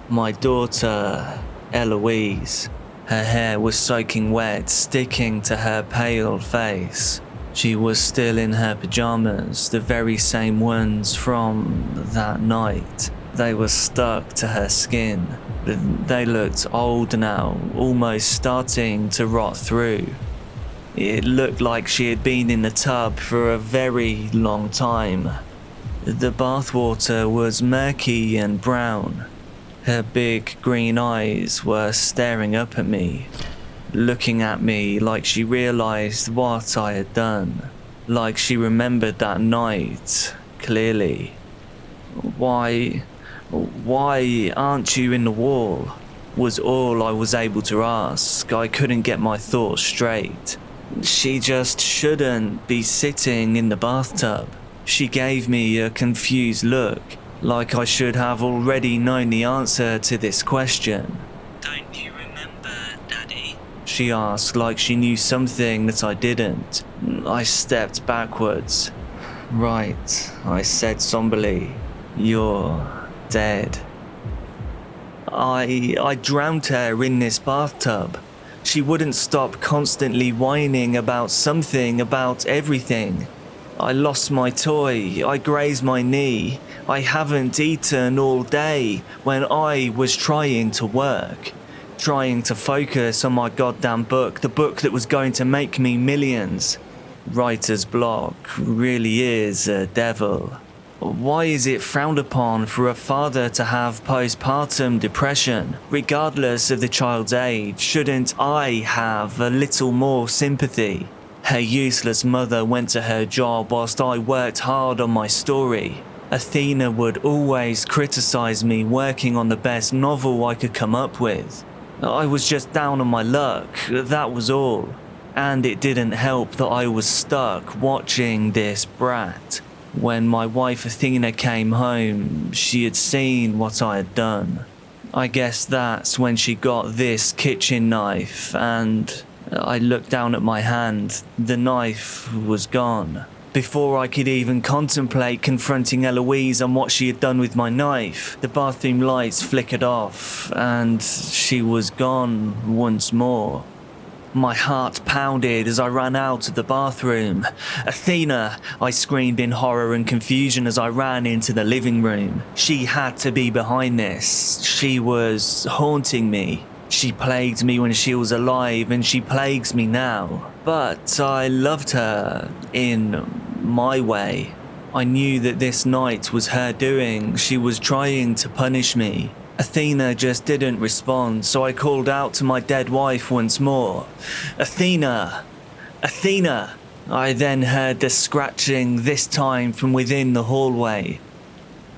my daughter, Eloise. Her hair was soaking wet, sticking to her pale face. She was still in her pajamas, the very same ones from that night. They were stuck to her skin. They looked old now, almost starting to rot through. It looked like she had been in the tub for a very long time. The bathwater was murky and brown. Her big green eyes were staring up at me, looking at me like she realized what I had done, like she remembered that night clearly. Why aren't you in the wall?" was all I was able to ask. I couldn't get my thoughts straight. She just shouldn't be sitting in the bathtub. She gave me a confused look, like I should have already known the answer to this question. "Don't you remember, Daddy?" she asked, like she knew something that I didn't. I stepped backwards. "Right," I said somberly. "You're dead." I drowned her in this bathtub. She wouldn't stop constantly whining about something, about everything. I lost my toy, I grazed my knee, I haven't eaten all day when I was trying to work, trying to focus on my goddamn book, the book that was going to make me millions. Writer's block really is a devil. Why is it frowned upon for a father to have postpartum depression? Regardless of the child's age, shouldn't I have a little more sympathy? Her useless mother went to her job whilst I worked hard on my story. Athena would always criticize me working on the best novel I could come up with. I was just down on my luck, that was all. And it didn't help that I was stuck watching this brat. When my wife Athena came home, she had seen what I had done. I guess that's when she got this kitchen knife, and I looked down at my hand. The knife was gone. Before I could even contemplate confronting Eloise on what she had done with my knife, the bathroom lights flickered off, and she was gone once more. My heart pounded as I ran out of the bathroom. "Athena!" I screamed in horror and confusion as I ran into the living room. She had to be behind this. She was haunting me. She plagued me when she was alive, and she plagues me now. But I loved her in my way. I knew that this night was her doing. She was trying to punish me. Athena just didn't respond, so I called out to my dead wife once more. "Athena! Athena!" I then heard the scratching, this time from within the hallway.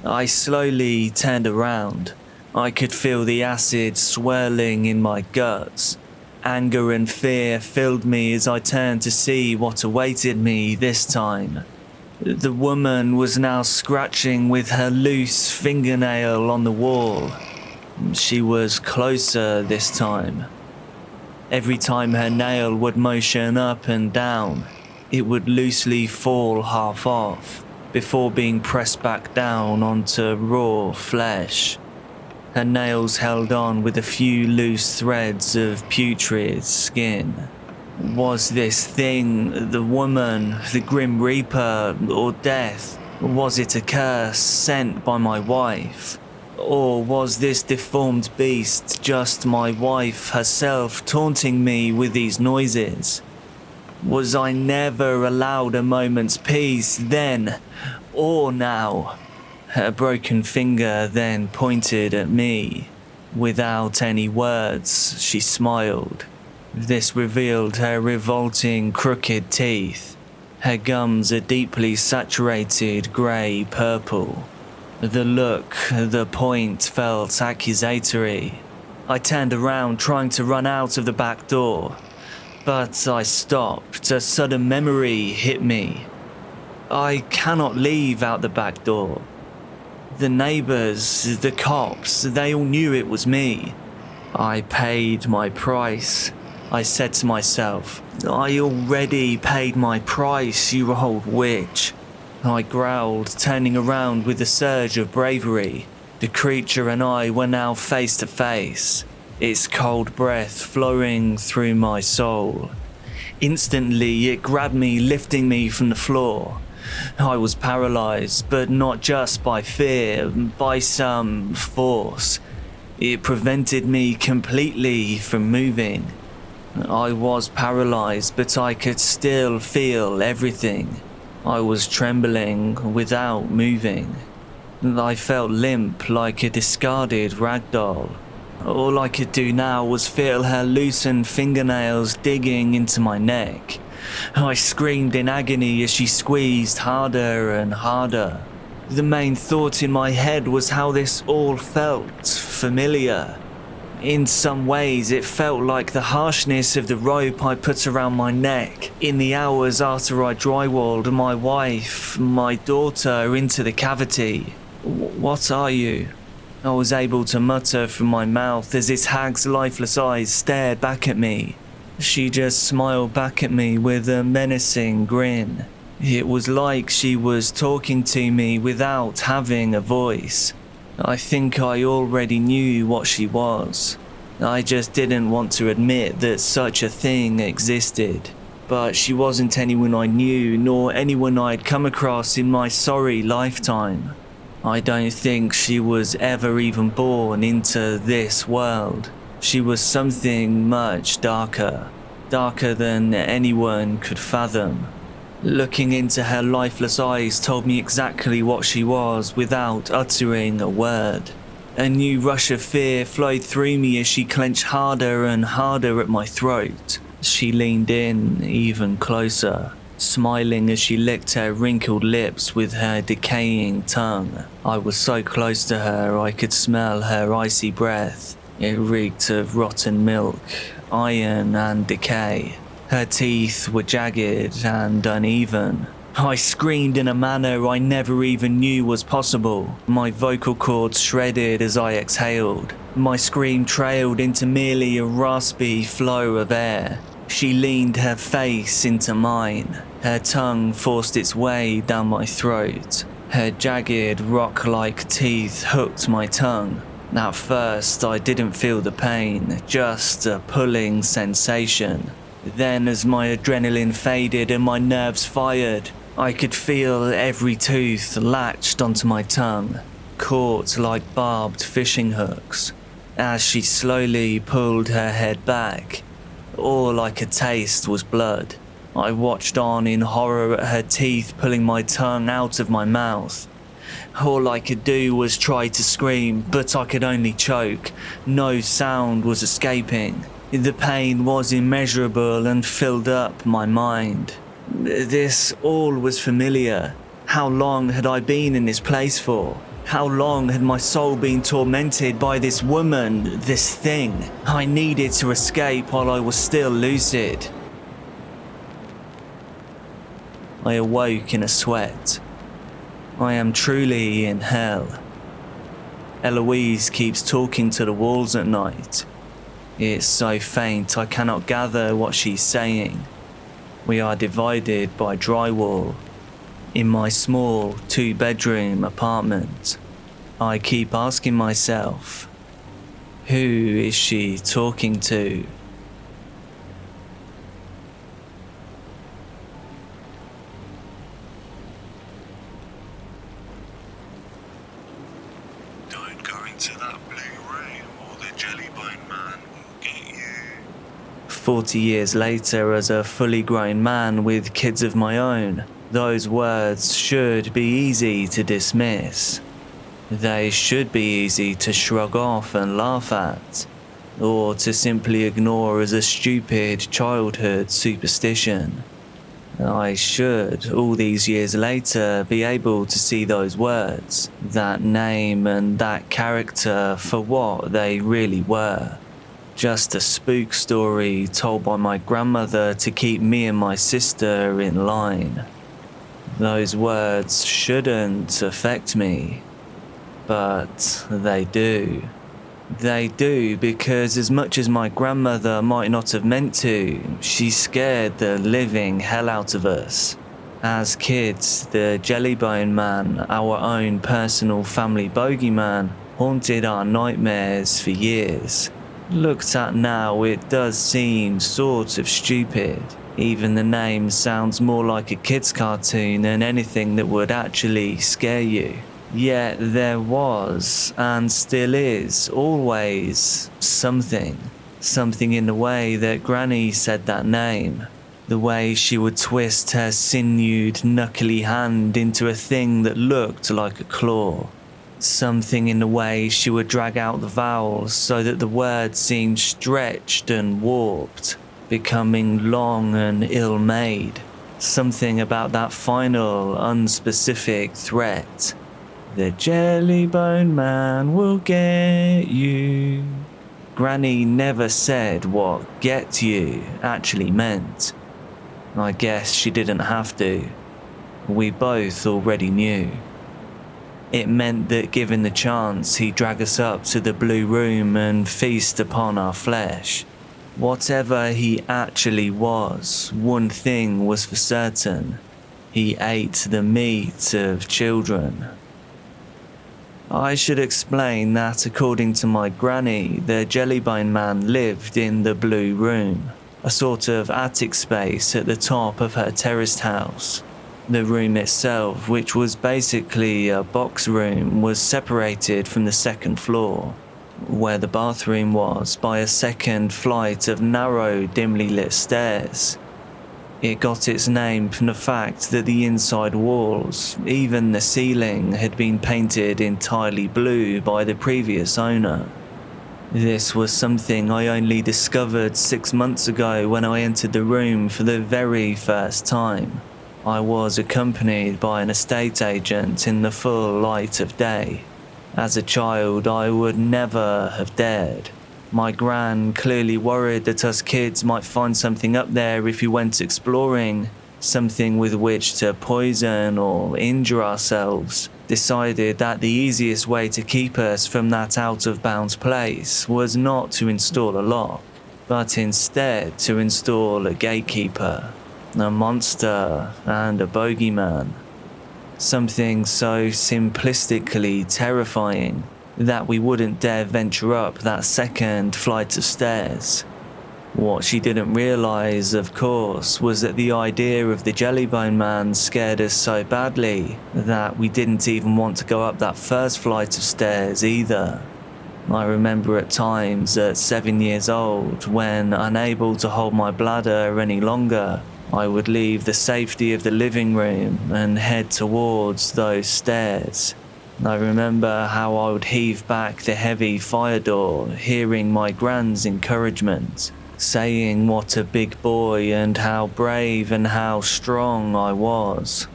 I slowly turned around. I could feel the acid swirling in my guts. Anger and fear filled me as I turned to see what awaited me this time. The woman was now scratching with her loose fingernail on the wall. She was closer this time. Every time her nail would motion up and down, it would loosely fall half off, before being pressed back down onto raw flesh. Her nails held on with a few loose threads of putrid skin. Was this thing the woman, the Grim Reaper, or death? Was it a curse sent by my wife? Or was this deformed beast just my wife herself taunting me with these noises? Was I never allowed a moment's peace then or now? Her broken finger then pointed at me. Without any words, she smiled. This revealed her revolting crooked teeth. Her gums a deeply saturated grey-purple. The look, the point felt accusatory. I turned around trying to run out of the back door, but I stopped. A sudden memory hit me. I cannot leave out the back door. The neighbours, the cops, they all knew it was me. I paid my price. I said to myself, I already paid my price, you old witch. I growled, turning around with a surge of bravery. The creature and I were now face to face, its cold breath flowing through my soul. Instantly, it grabbed me, lifting me from the floor. I was paralyzed, but not just by fear, by some force. It prevented me completely from moving. I was paralyzed, but I could still feel everything. I was trembling without moving. I felt limp like a discarded rag doll. All I could do now was feel her loosened fingernails digging into my neck. I screamed in agony as she squeezed harder and harder. The main thought in my head was how this all felt familiar. In some ways, it felt like the harshness of the rope I put around my neck in the hours after I drywalled my wife, my daughter, into the cavity. What are you? I was able to mutter from my mouth as this hag's lifeless eyes stared back at me. She just smiled back at me with a menacing grin. It was like she was talking to me without having a voice. I think I already knew what she was. I just didn't want to admit that such a thing existed. But she wasn't anyone I knew, nor anyone I'd come across in my sorry lifetime. I don't think she was ever even born into this world. She was something much darker. Darker than anyone could fathom. Looking into her lifeless eyes told me exactly what she was without uttering a word. A new rush of fear flowed through me as she clenched harder and harder at my throat. She leaned in even closer, smiling as she licked her wrinkled lips with her decaying tongue. I was so close to her I could smell her icy breath. It reeked of rotten milk, iron and decay. Her teeth were jagged and uneven. I screamed in a manner I never even knew was possible. My vocal cords shredded as I exhaled. My scream trailed into merely a raspy flow of air. She leaned her face into mine. Her tongue forced its way down my throat. Her jagged, rock-like teeth hooked my tongue. At first, I didn't feel the pain, just a pulling sensation. Then, as my adrenaline faded and my nerves fired, I could feel every tooth latched onto my tongue, caught like barbed fishing hooks. As she slowly pulled her head back, all I could taste was blood. I watched on in horror at her teeth pulling my tongue out of my mouth. All I could do was try to scream, but I could only choke. No sound was escaping. The pain was immeasurable and filled up my mind. This all was familiar. How long had I been in this place for? How long had my soul been tormented by this woman, this thing? I needed to escape while I was still lucid. I awoke in a sweat. I am truly in hell. Eloise keeps talking to the walls at night. It's so faint I cannot gather what she's saying. We are divided by drywall. In my small 2-bedroom apartment, I keep asking myself, who is she talking to? Don't go into to that blue room or the Jellybone Man will get you. 40 years later, as a fully grown man with kids of my own, those words should be easy to dismiss. They should be easy to shrug off and laugh at, or to simply ignore as a stupid childhood superstition. I should, all these years later, be able to see those words, that name and that character for what they really were. Just a spook story told by my grandmother to keep me and my sister in line. Those words shouldn't affect me, but they do. They do, because as much as my grandmother might not have meant to, she scared the living hell out of us. As kids, the Jellybone Man, our own personal family bogeyman, haunted our nightmares for years. Looked at now, it does seem sort of stupid. Even the name sounds more like a kid's cartoon than anything that would actually scare you. Yet there was, and still is, always something in the way that Granny said that name. The way she would twist her sinewed, knuckly hand into a thing that looked like a claw. Something in the way she would drag out the vowels so that the word seemed stretched and warped, becoming long and ill-made. Something about that final, unspecific threat. The Jellybone Man will get you. Granny never said what "get you" actually meant. I guess she didn't have to. We both already knew. It meant that given the chance, he'd drag us up to the blue room and feast upon our flesh. Whatever he actually was, one thing was for certain. He ate the meat of children. I should explain that according to my granny, the Jellybone Man lived in the blue room, a sort of attic space at the top of her terraced house. The room itself, which was basically a box room, was separated from the second floor, where the bathroom was, by a second flight of narrow, dimly lit stairs. It got its name from the fact that the inside walls, even the ceiling, had been painted entirely blue by the previous owner. This was something I only discovered 6 months ago when I entered the room for the very first time. I was accompanied by an estate agent in the full light of day. As a child, I would never have dared. My gran, clearly worried that us kids might find something up there if we went exploring, something with which to poison or injure ourselves, decided that the easiest way to keep us from that out-of-bounds place was not to install a lock, but instead to install a gatekeeper, a monster and a bogeyman. Something so simplistically terrifying that we wouldn't dare venture up that second flight of stairs. What she didn't realise, of course, was that the idea of the Jellybone Man scared us so badly that we didn't even want to go up that first flight of stairs either. I remember at times at 7 years old, when unable to hold my bladder any longer, I would leave the safety of the living room and head towards those stairs. I remember how I would heave back the heavy fire door, hearing my gran's encouragement, saying what a big boy and how brave and how strong I was.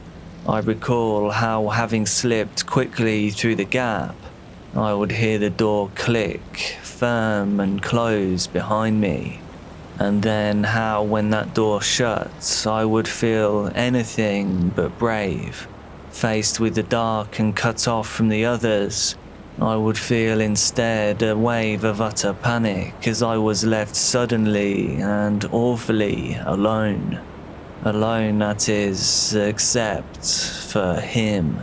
I recall how, having slipped quickly through the gap, I would hear the door click, firm and close behind me. And then how, when that door shut, I would feel anything but brave. Faced with the dark and cut off from the others, I would feel instead a wave of utter panic as I was left suddenly and awfully alone. Alone, that is, except for him.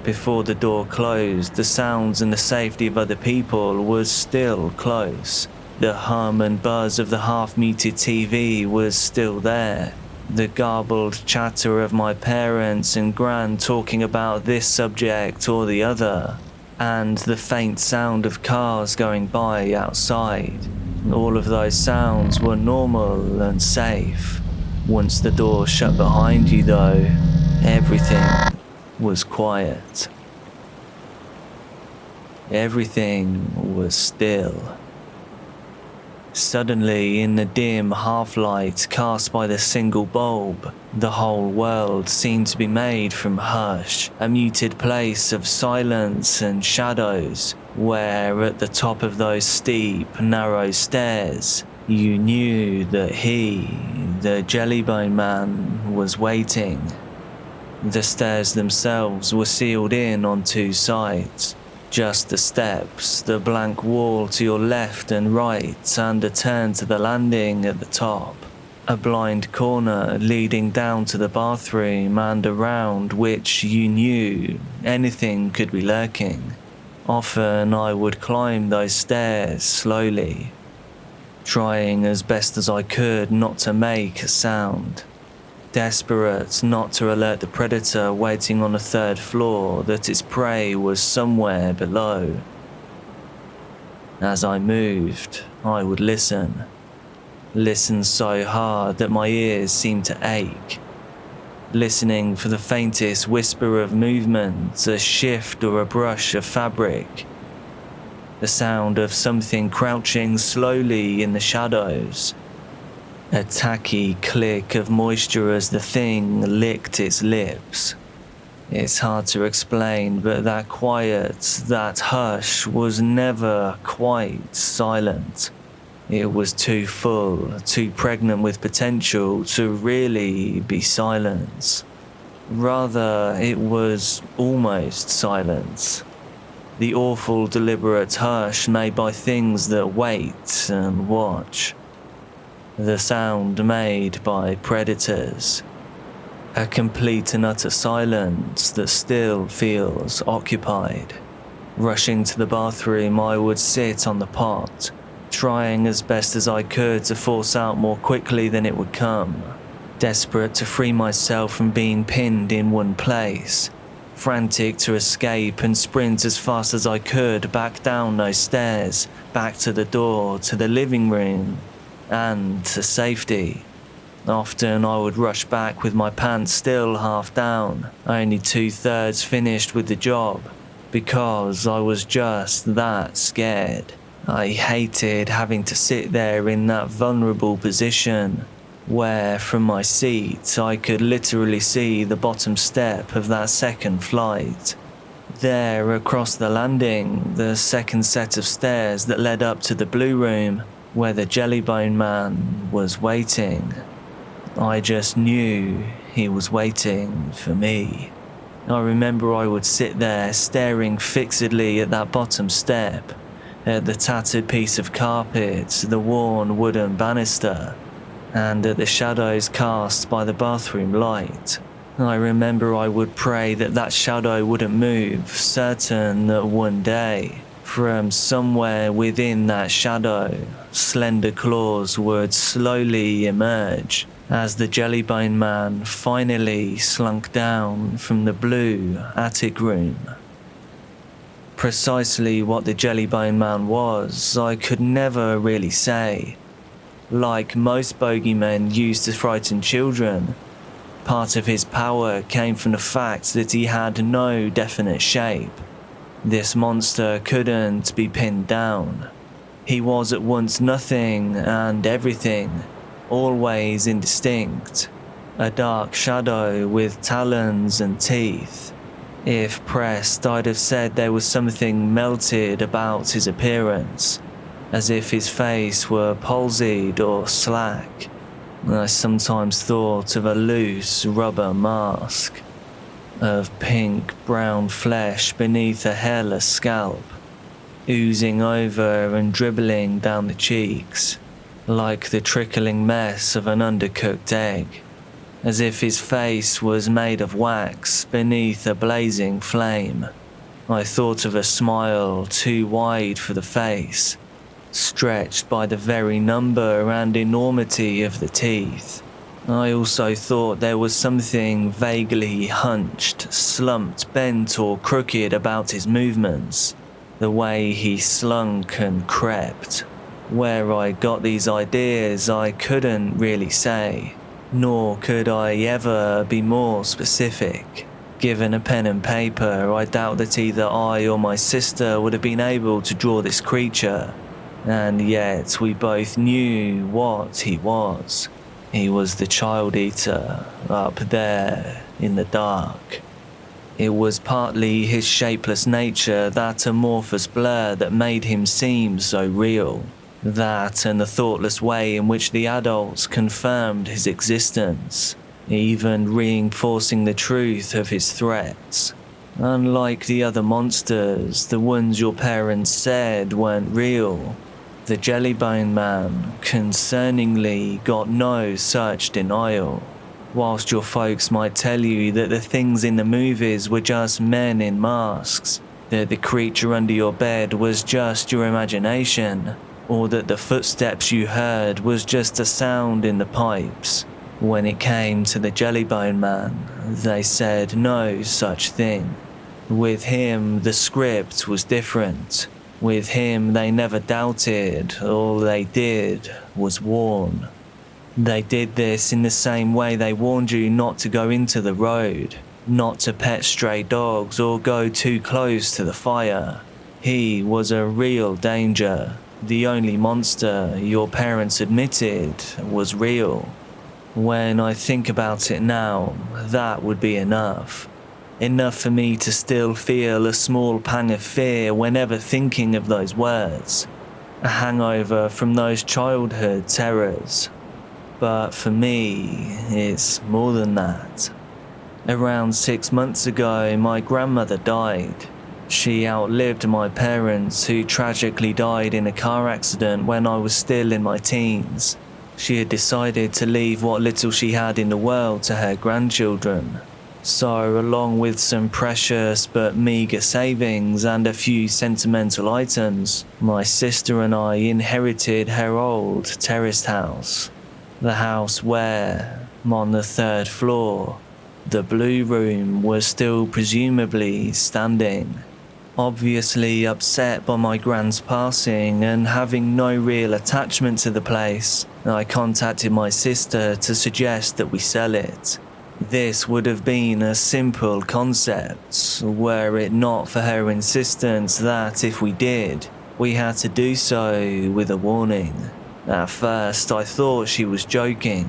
Before the door closed, the sounds and the safety of other people was still close. The hum and buzz of the half-muted TV was still there. The garbled chatter of my parents and gran talking about this subject or the other. and the faint sound of cars going by outside. All of those sounds were normal and safe. Once the door shut behind you though, everything was quiet. Everything was still. Suddenly, in the dim half-light cast by the single bulb, the whole world seemed to be made from hush, a muted place of silence and shadows, where at the top of those steep, narrow stairs, you knew that he, the Jellybone Man, was waiting. The stairs themselves were sealed in on two sides. Just the steps, the blank wall to your left and right, and a turn to the landing at the top. A blind corner leading down to the bathroom and around which you knew anything could be lurking. Often I would climb those stairs slowly, trying as best as I could not to make a sound. Desperate not to alert the predator waiting on the third floor that its prey was somewhere below. As I moved, I would listen. Listen so hard that my ears seemed to ache. Listening for the faintest whisper of movement, a shift or a brush of fabric. The sound of something crouching slowly in the shadows. A tacky click of moisture as the thing licked its lips. It's hard to explain, but that quiet, that hush was never quite silent. It was too full, too pregnant with potential to really be silence. Rather, it was almost silence. The awful, deliberate hush made by things that wait and watch. The sound made by predators. A complete and utter silence that still feels occupied. Rushing to the bathroom, I would sit on the pot, trying as best as I could to force out more quickly than it would come. Desperate to free myself from being pinned in one place. Frantic to escape and sprint as fast as I could back down those stairs, back to the door, to the living room, and to safety. Often I would rush back with my pants still half down, only 2/3 finished with the job, because I was just that scared. I hated having to sit there in that vulnerable position, where from my seat I could literally see the bottom step of that second flight. There across the landing, the second set of stairs that led up to the blue room, where the Jellybone Man was waiting. I just knew he was waiting for me. I remember I would sit there staring fixedly at that bottom step, at the tattered piece of carpet, the worn wooden banister, and at the shadows cast by the bathroom light. I remember I would pray that that shadow wouldn't move, certain that one day, from somewhere within that shadow, slender claws would slowly emerge as the Jellybone Man finally slunk down from the blue attic room. Precisely what the Jellybone Man was, I could never really say. Like most bogeymen used to frighten children, part of his power came from the fact that he had no definite shape. This monster couldn't be pinned down. He was at once nothing and everything, always indistinct. A dark shadow with talons and teeth. If pressed, I'd have said there was something melted about his appearance, as if his face were palsied or slack. I sometimes thought of a loose rubber mask, of pink-brown flesh beneath a hairless scalp, oozing over and dribbling down the cheeks, like the trickling mess of an undercooked egg, as if his face was made of wax beneath a blazing flame. I thought of a smile too wide for the face, stretched by the very number and enormity of the teeth. I also thought there was something vaguely hunched, slumped, bent or crooked about his movements, the way he slunk and crept. Where I got these ideas I couldn't really say, nor could I ever be more specific. Given a pen and paper, I doubt that either I or my sister would have been able to draw this creature, and yet we both knew what he was. He was the child eater up there in the dark. It was partly his shapeless nature, that amorphous blur that made him seem so real. That and the thoughtless way in which the adults confirmed his existence, even reinforcing the truth of his threats. Unlike the other monsters, the ones your parents said weren't real, the Jellybone Man concerningly got no such denial. Whilst your folks might tell you that the things in the movies were just men in masks, that the creature under your bed was just your imagination, or that the footsteps you heard was just a sound in the pipes, when it came to the Jellybone Man, they said no such thing. With him, the script was different. With him, they never doubted, all they did was warn. They did this in the same way they warned you not to go into the road, not to pet stray dogs or go too close to the fire. He was a real danger. The only monster your parents admitted was real. When I think about it now, that would be enough. Enough for me to still feel a small pang of fear whenever thinking of those words. A hangover from those childhood terrors. But for me, it's more than that. Around 6 months ago, my grandmother died. She outlived my parents, who tragically died in a car accident when I was still in my teens. She had decided to leave what little she had in the world to her grandchildren. So, along with some precious but meagre savings and a few sentimental items, my sister and I inherited her old terraced house. The house where, on the 3rd floor, the blue room was still presumably standing. Obviously upset by my grand's passing and having no real attachment to the place, I contacted my sister to suggest that we sell it. This would have been a simple concept, were it not for her insistence that if we did, we had to do so with a warning. At first, I thought she was joking,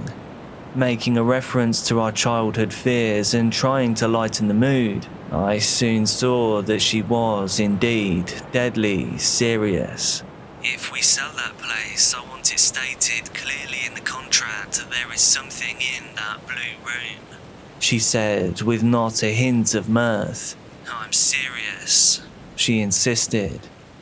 making a reference to our childhood fears and trying to lighten the mood. I soon saw that she was indeed deadly serious. If we sell that place, I want it stated clearly in the contract that there is something in that blue room, she said with not a hint of mirth. I'm serious, she insisted.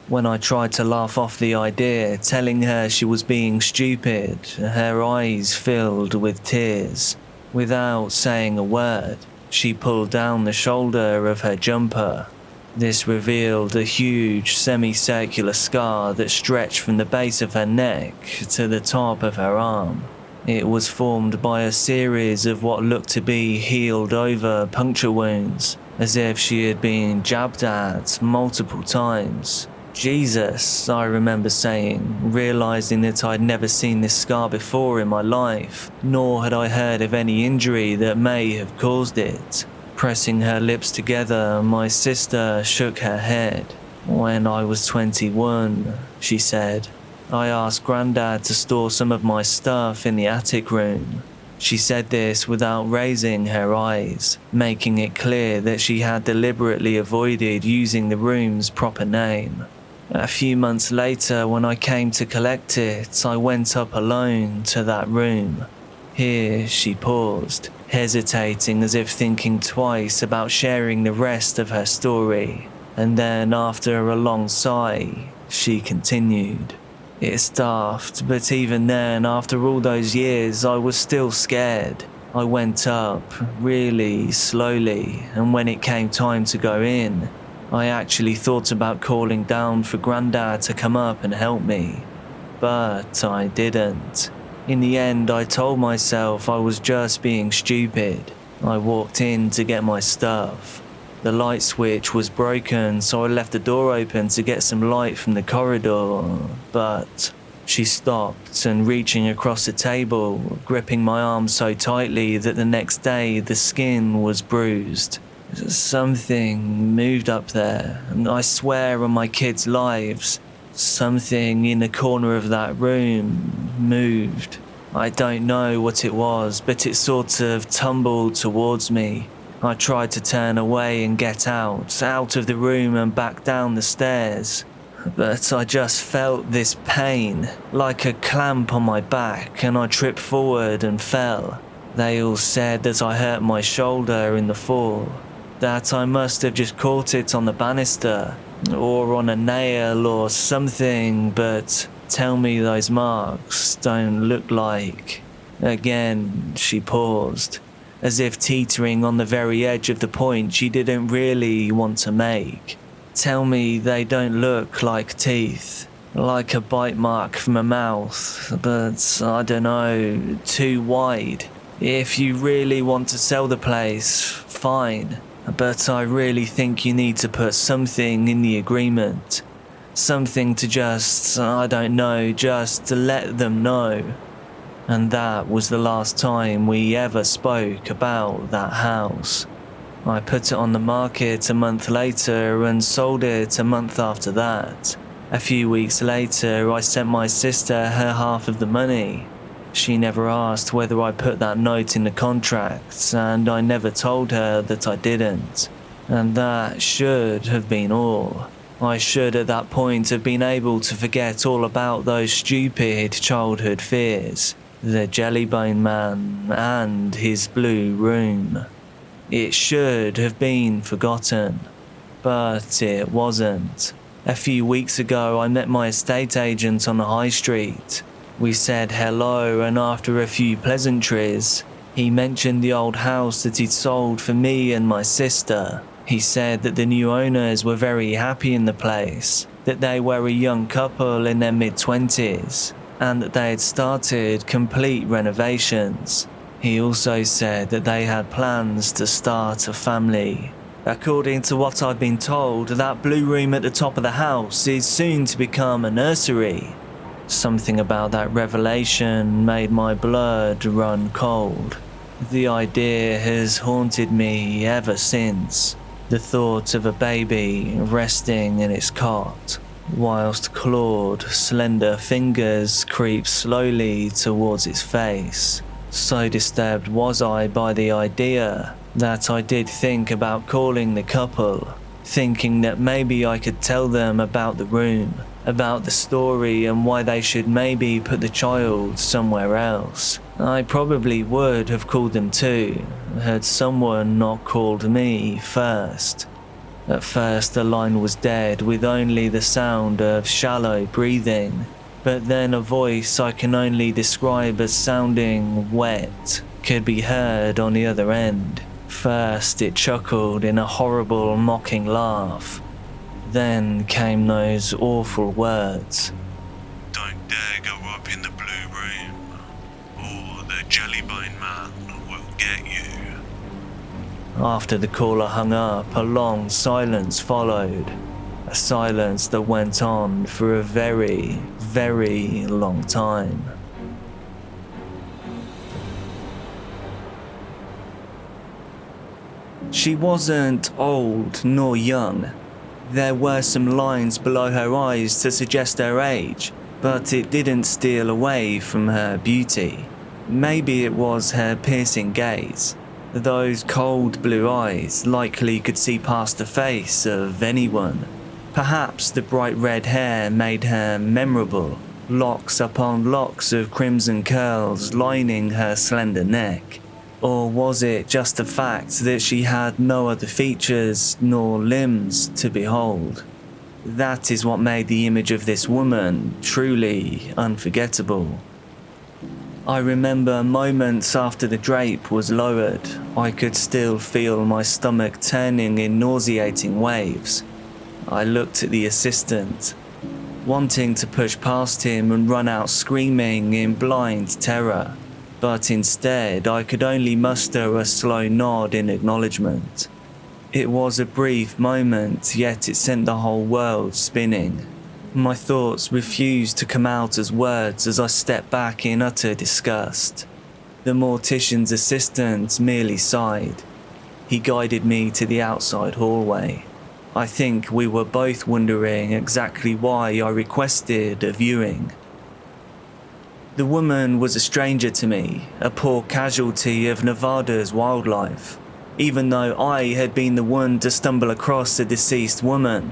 When I tried to laugh off the idea, telling her she was being stupid, her eyes filled with tears. Without saying a word, she pulled down the shoulder of her jumper. This revealed a huge semicircular scar that stretched from the base of her neck to the top of her arm. It was formed by a series of what looked to be healed over puncture wounds, as if she had been jabbed at multiple times. Jesus, I remember saying, realizing that I'd never seen this scar before in my life, nor had I heard of any injury that may have caused it. Pressing her lips together, my sister shook her head. When I was 21, she said, I asked Grandad to store some of my stuff in the attic room. She said this without raising her eyes, making it clear that she had deliberately avoided using the room's proper name. A few months later, when I came to collect it, I went up alone to that room. Here she paused, hesitating as if thinking twice about sharing the rest of her story, and then after a long sigh, she continued. It's daft, but even then, after all those years, I was still scared. I went up, really slowly, and when it came time to go in, I actually thought about calling down for Grandad to come up and help me, but I didn't. In the end, I told myself I was just being stupid. I walked in to get my stuff. The light switch was broken, so I left the door open to get some light from the corridor, but she stopped and reaching across the table, gripping my arm so tightly that the next day the skin was bruised. Something moved up there, and I swear on my kids' lives, something in the corner of that room moved. I don't know what it was, but it sort of tumbled towards me. I tried to turn away and get out of the room and back down the stairs. But I just felt this pain, like a clamp on my back, and I tripped forward and fell. They all said that I hurt my shoulder in the fall, that I must have just caught it on the banister, or on a nail or something, but tell me those marks don't look like... Again, she paused, as if teetering on the very edge of the point she didn't really want to make. Tell me they don't look like teeth, like a bite mark from a mouth, but I don't know, too wide. If you really want to sell the place, fine, but I really think you need to put something in the agreement. Something to just, I don't know, just to let them know. And that was the last time we ever spoke about that house. I put it on the market a month later and sold it a month after that. A few weeks later, I sent my sister her half of the money. She never asked whether I put that note in the contract, and I never told her that I didn't. And that should have been all. I should at that point have been able to forget all about those stupid childhood fears, the Jellybone Man and his blue room. It should have been forgotten, but it wasn't. A few weeks ago, I met my estate agent on the high street. We said hello, and after a few pleasantries, he mentioned the old house that he'd sold for me and my sister. He said that the new owners were very happy in the place, that they were a young couple in their mid-20s, and that they had started complete renovations. He also said that they had plans to start a family. According to what I've been told, that blue room at the top of the house is soon to become a nursery. Something about that revelation made my blood run cold. The idea has haunted me ever since. The thought of a baby resting in its cot, whilst clawed, slender fingers creep slowly towards its face. So disturbed was I by the idea that I did think about calling the couple, thinking that maybe I could tell them about the room, about the story and why they should maybe put the child somewhere else. I probably would have called them too, had someone not called me first. At first the line was dead with only the sound of shallow breathing, but then a voice I can only describe as sounding wet could be heard on the other end. First it chuckled in a horrible mocking laugh. Then came those awful words. Don't dare go up in the blue room, or the Jellybone Man will get you. After the caller hung up, a long silence followed. A silence that went on for a very, very long time. She wasn't old nor young. There were some lines below her eyes to suggest her age, but it didn't steal away from her beauty. Maybe it was her piercing gaze. Those cold blue eyes likely could see past the face of anyone. Perhaps the bright red hair made her memorable, locks upon locks of crimson curls lining her slender neck. Or was it just the fact that she had no other features nor limbs to behold? That is what made the image of this woman truly unforgettable. I remember moments after the drape was lowered, I could still feel my stomach turning in nauseating waves. I looked at the assistant. wanting to push past him and run out screaming in blind terror. But instead, I could only muster a slow nod in acknowledgement. It was a brief moment, yet it sent the whole world spinning. My thoughts refused to come out as words as I stepped back in utter disgust. The mortician's assistant merely sighed. He guided me to the outside hallway. I think we were both wondering exactly why I requested a viewing. The woman was a stranger to me, a poor casualty of Nevada's wildlife. Even though I had been the one to stumble across the deceased woman,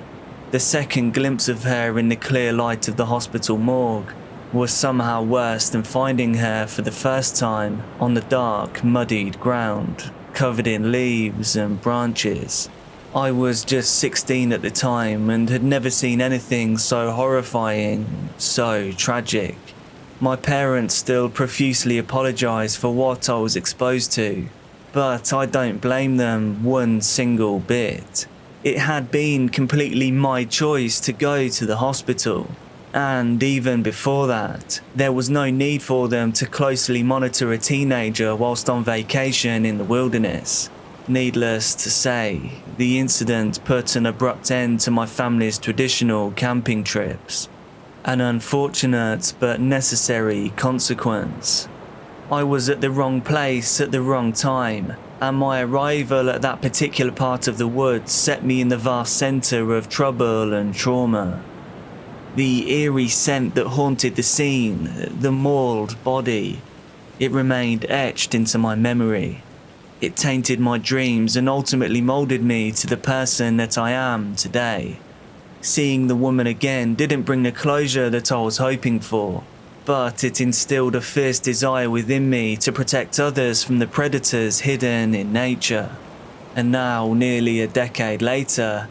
the second glimpse of her in the clear light of the hospital morgue was somehow worse than finding her for the first time on the dark, muddied ground, covered in leaves and branches. I was just 16 at the time and had never seen anything so horrifying, so tragic. My parents still profusely apologized for what I was exposed to, but I don't blame them one single bit. It had been completely my choice to go to the hospital, and even before that, there was no need for them to closely monitor a teenager whilst on vacation in the wilderness. Needless to say, the incident put an abrupt end to my family's traditional camping trips. An unfortunate but necessary consequence. I was at the wrong place at the wrong time, and my arrival at that particular part of the woods set me in the vast centre of trouble and trauma. The eerie scent that haunted the scene, the mauled body, it remained etched into my memory. It tainted my dreams and ultimately moulded me to the person that I am today. Seeing the woman again didn't bring the closure that I was hoping for, but it instilled a fierce desire within me to protect others from the predators hidden in nature. And now, nearly a decade later,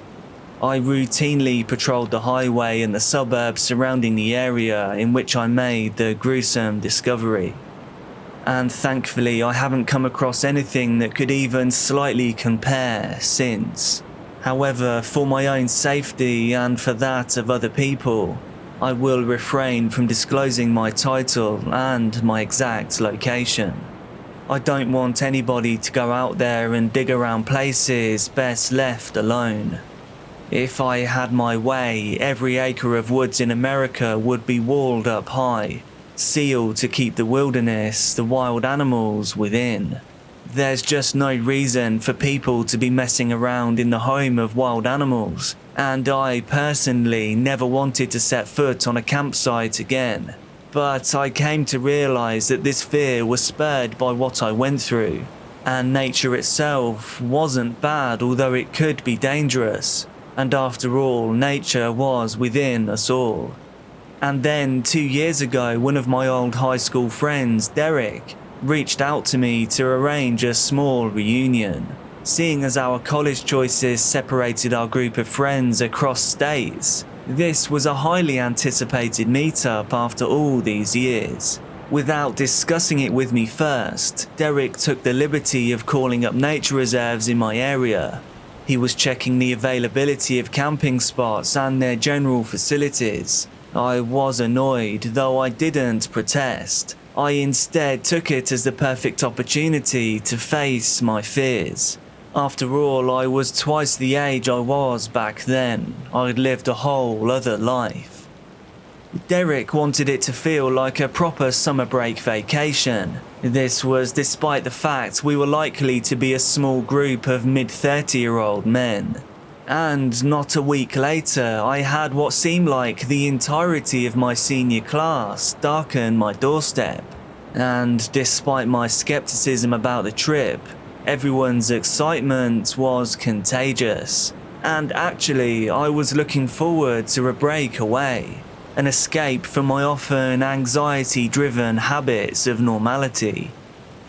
I routinely patrolled the highway and the suburbs surrounding the area in which I made the gruesome discovery. And thankfully I haven't come across anything that could even slightly compare since. However, for my own safety and for that of other people, I will refrain from disclosing my title and my exact location. I don't want anybody to go out there and dig around places best left alone. If I had my way, every acre of woods in America would be walled up high, sealed to keep the wilderness, the wild animals within. There's just no reason for people to be messing around in the home of wild animals, and I personally never wanted to set foot on a campsite again. But I came to realize that this fear was spurred by what I went through, and nature itself wasn't bad, although it could be dangerous. And after all, nature was within us all. And then 2 years ago, one of my old high school friends, Derek, reached out to me to arrange a small reunion. Seeing as our college choices separated our group of friends across states, this was a highly anticipated meetup after all these years. Without discussing it with me first, Derek took the liberty of calling up nature reserves in my area. He was checking the availability of camping spots and their general facilities. I was annoyed, though I didn't protest. I instead took it as the perfect opportunity to face my fears. After all, I was twice the age I was back then. I'd lived a whole other life. Derek wanted it to feel like a proper summer break vacation. This was despite the fact we were likely to be a small group of mid-30-year-old men. And not a week later, I had what seemed like the entirety of my senior class darken my doorstep. And despite my skepticism about the trip, everyone's excitement was contagious. And actually, I was looking forward to a break away, an escape from my often anxiety-driven habits of normality.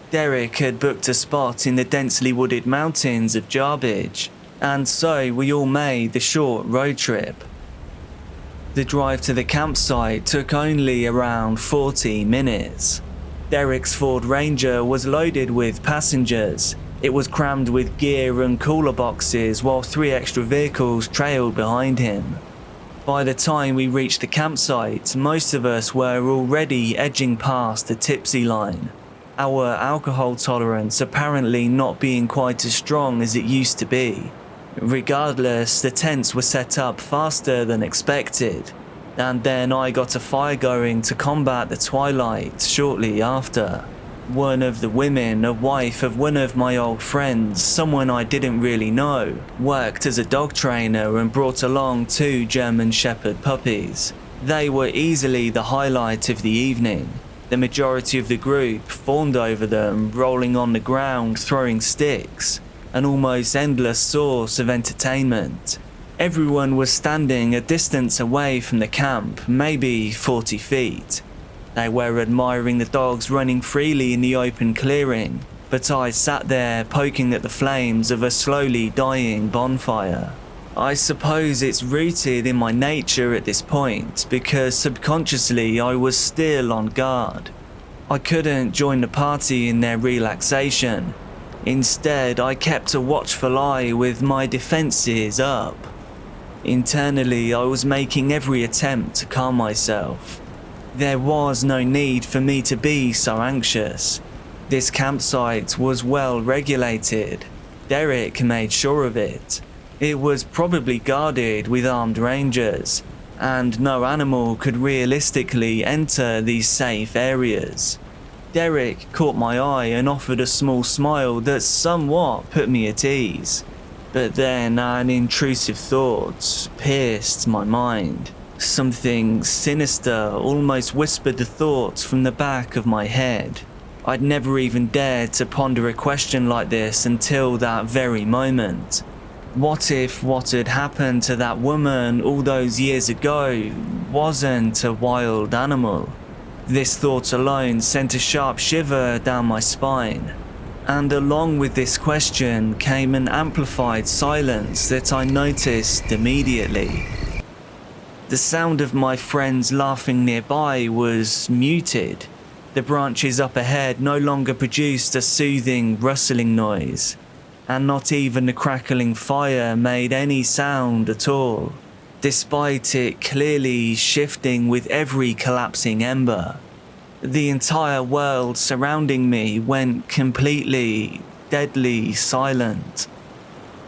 Derek had booked a spot in the densely wooded mountains of Jarbidge, and so we all made the short road trip. The drive to the campsite took only around 40 minutes. Derek's Ford Ranger was loaded with passengers. It was crammed with gear and cooler boxes while 3 extra vehicles trailed behind him. By the time we reached the campsite, most of us were already edging past the tipsy line, our alcohol tolerance apparently not being quite as strong as it used to be. Regardless, the tents were set up faster than expected, and then I got a fire going to combat the twilight shortly after. One of the women, a wife of one of my old friends, someone I didn't really know, worked as a dog trainer and brought along 2 German Shepherd puppies. They were easily the highlight of the evening. The majority of the group fawned over them, rolling on the ground, throwing sticks, an almost endless source of entertainment. Everyone was standing a distance away from the camp, maybe 40 feet. They were admiring the dogs running freely in the open clearing, but I sat there poking at the flames of a slowly dying bonfire. I suppose it's rooted in my nature at this point, because subconsciously I was still on guard. I couldn't join the party in their relaxation. Instead, I kept a watchful eye with my defenses up. Internally, I was making every attempt to calm myself. There was no need for me to be so anxious. This campsite was well regulated. Derek made sure of it. It was probably guarded with armed rangers, and no animal could realistically enter these safe areas. Derek caught my eye and offered a small smile that somewhat put me at ease. But then an intrusive thought pierced my mind. Something sinister almost whispered the thoughts from the back of my head. I'd never even dared to ponder a question like this until that very moment. What if what had happened to that woman all those years ago wasn't a wild animal? This thought alone sent a sharp shiver down my spine. And along with this question came an amplified silence that I noticed immediately. The sound of my friends laughing nearby was muted. The branches up ahead no longer produced a soothing rustling noise, and not even the crackling fire made any sound at all, despite it clearly shifting with every collapsing ember. The entire world surrounding me went completely, deadly silent.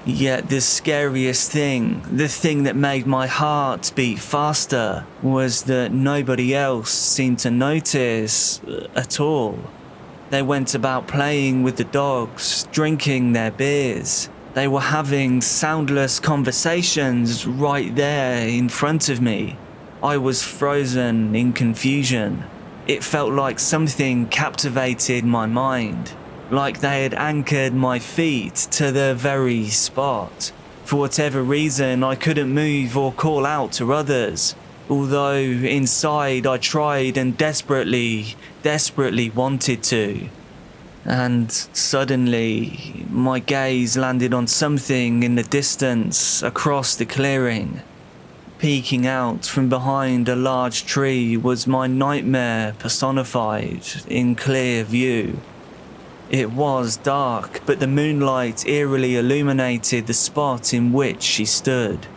Yet the scariest thing, the thing that made my heart beat faster, was that nobody else seemed to notice at all. They went about playing with the dogs, drinking their beers. They were having soundless conversations right there in front of me. I was frozen in confusion. It felt like something captivated my mind. Like they had anchored my feet to the very spot. For whatever reason, I couldn't move or call out to others, although inside I tried and desperately wanted to. And suddenly, my gaze landed on something in the distance across the clearing. Peeking out from behind a large tree was my nightmare personified in clear view. It was dark, but the moonlight eerily illuminated the spot in which she stood.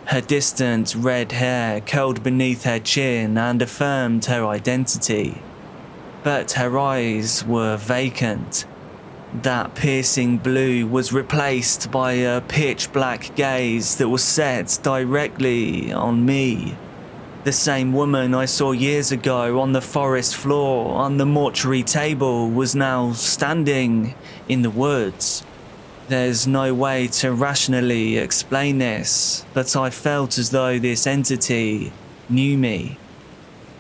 Her distant red hair curled beneath her chin and affirmed her identity. But her eyes were vacant. That piercing blue was replaced by a pitch-black gaze that was set directly on me. The same woman I saw years ago on the forest floor on the mortuary table was now standing in the woods. There's no way to rationally explain this, but I felt as though this entity knew me.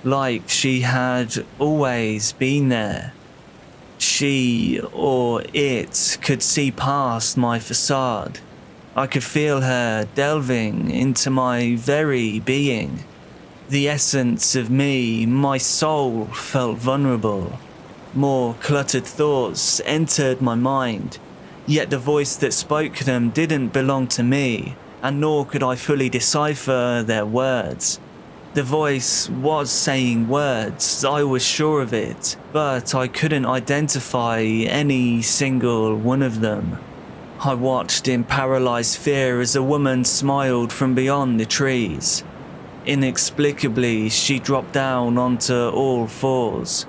Like she had always been there. She, or it, could see past my facade. I could feel her delving into my very being. The essence of me, my soul, felt vulnerable. More cluttered thoughts entered my mind, yet the voice that spoke them didn't belong to me, and nor could I fully decipher their words. The voice was saying words, I was sure of it, but I couldn't identify any single one of them. I watched in paralyzed fear as a woman smiled from beyond the trees. Inexplicably, she dropped down onto all fours,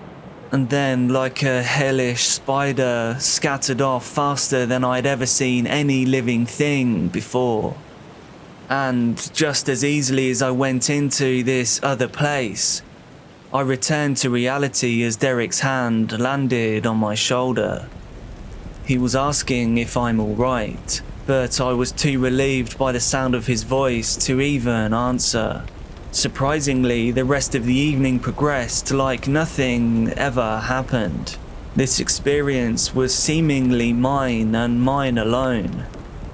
and then, like a hellish spider, scattered off faster than I'd ever seen any living thing before. And just as easily as I went into this other place, I returned to reality as Derek's hand landed on my shoulder. He was asking if I'm alright, but I was too relieved by the sound of his voice to even answer. Surprisingly, the rest of the evening progressed like nothing ever happened. This experience was seemingly mine and mine alone.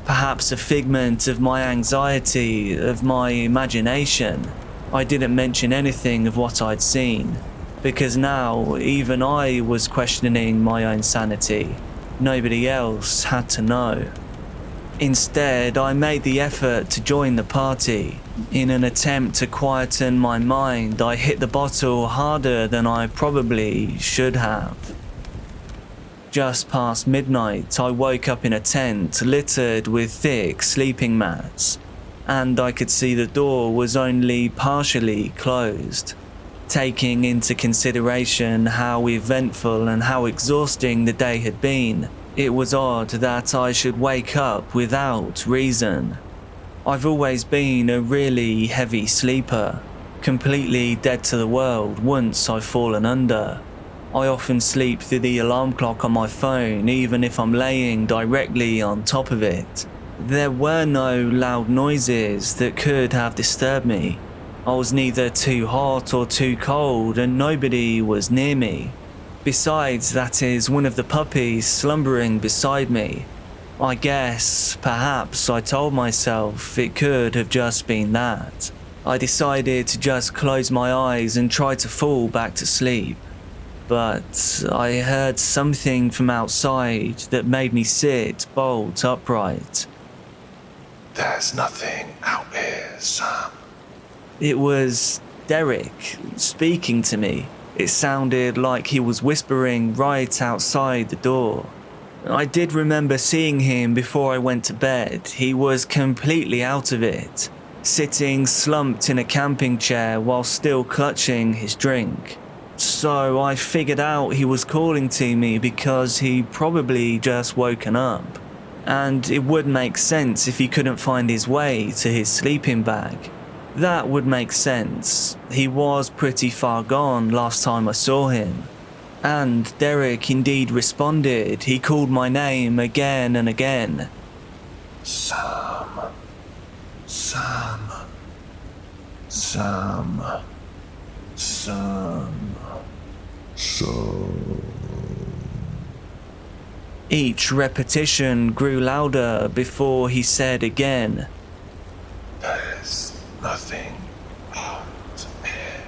Perhaps a figment of my anxiety, of my imagination. I didn't mention anything of what I'd seen, because now even I was questioning my own sanity. Nobody else had to know. Instead, I made the effort to join the party. In an attempt to quieten my mind, I hit the bottle harder than I probably should have. Just past midnight, I woke up in a tent littered with thick sleeping mats, and I could see the door was only partially closed. Taking into consideration how eventful and how exhausting the day had been, it was odd that I should wake up without reason. I've always been a really heavy sleeper, completely dead to the world once I've fallen under. I often sleep through the alarm clock on my phone, even if I'm laying directly on top of it. There were no loud noises that could have disturbed me. I was neither too hot or too cold, and nobody was near me. Besides, that is one of the puppies slumbering beside me. I guess, perhaps I told myself it could have just been that. I decided to just close my eyes and try to fall back to sleep. But I heard something from outside that made me sit bolt upright. There's nothing out here, Sam. It was Derek speaking to me. It sounded like he was whispering right outside the door. I did remember seeing him before I went to bed. He was completely out of it, sitting slumped in a camping chair while still clutching his drink. So I figured out he was calling to me because he probably just woken up. And it would make sense if he couldn't find his way to his sleeping bag. That would make sense. He was pretty far gone last time I saw him. And Derek indeed responded. He called my name again and again. Sam. Sam. Sam. Sam. Sam. Each repetition grew louder before he said again, There's nothing out here.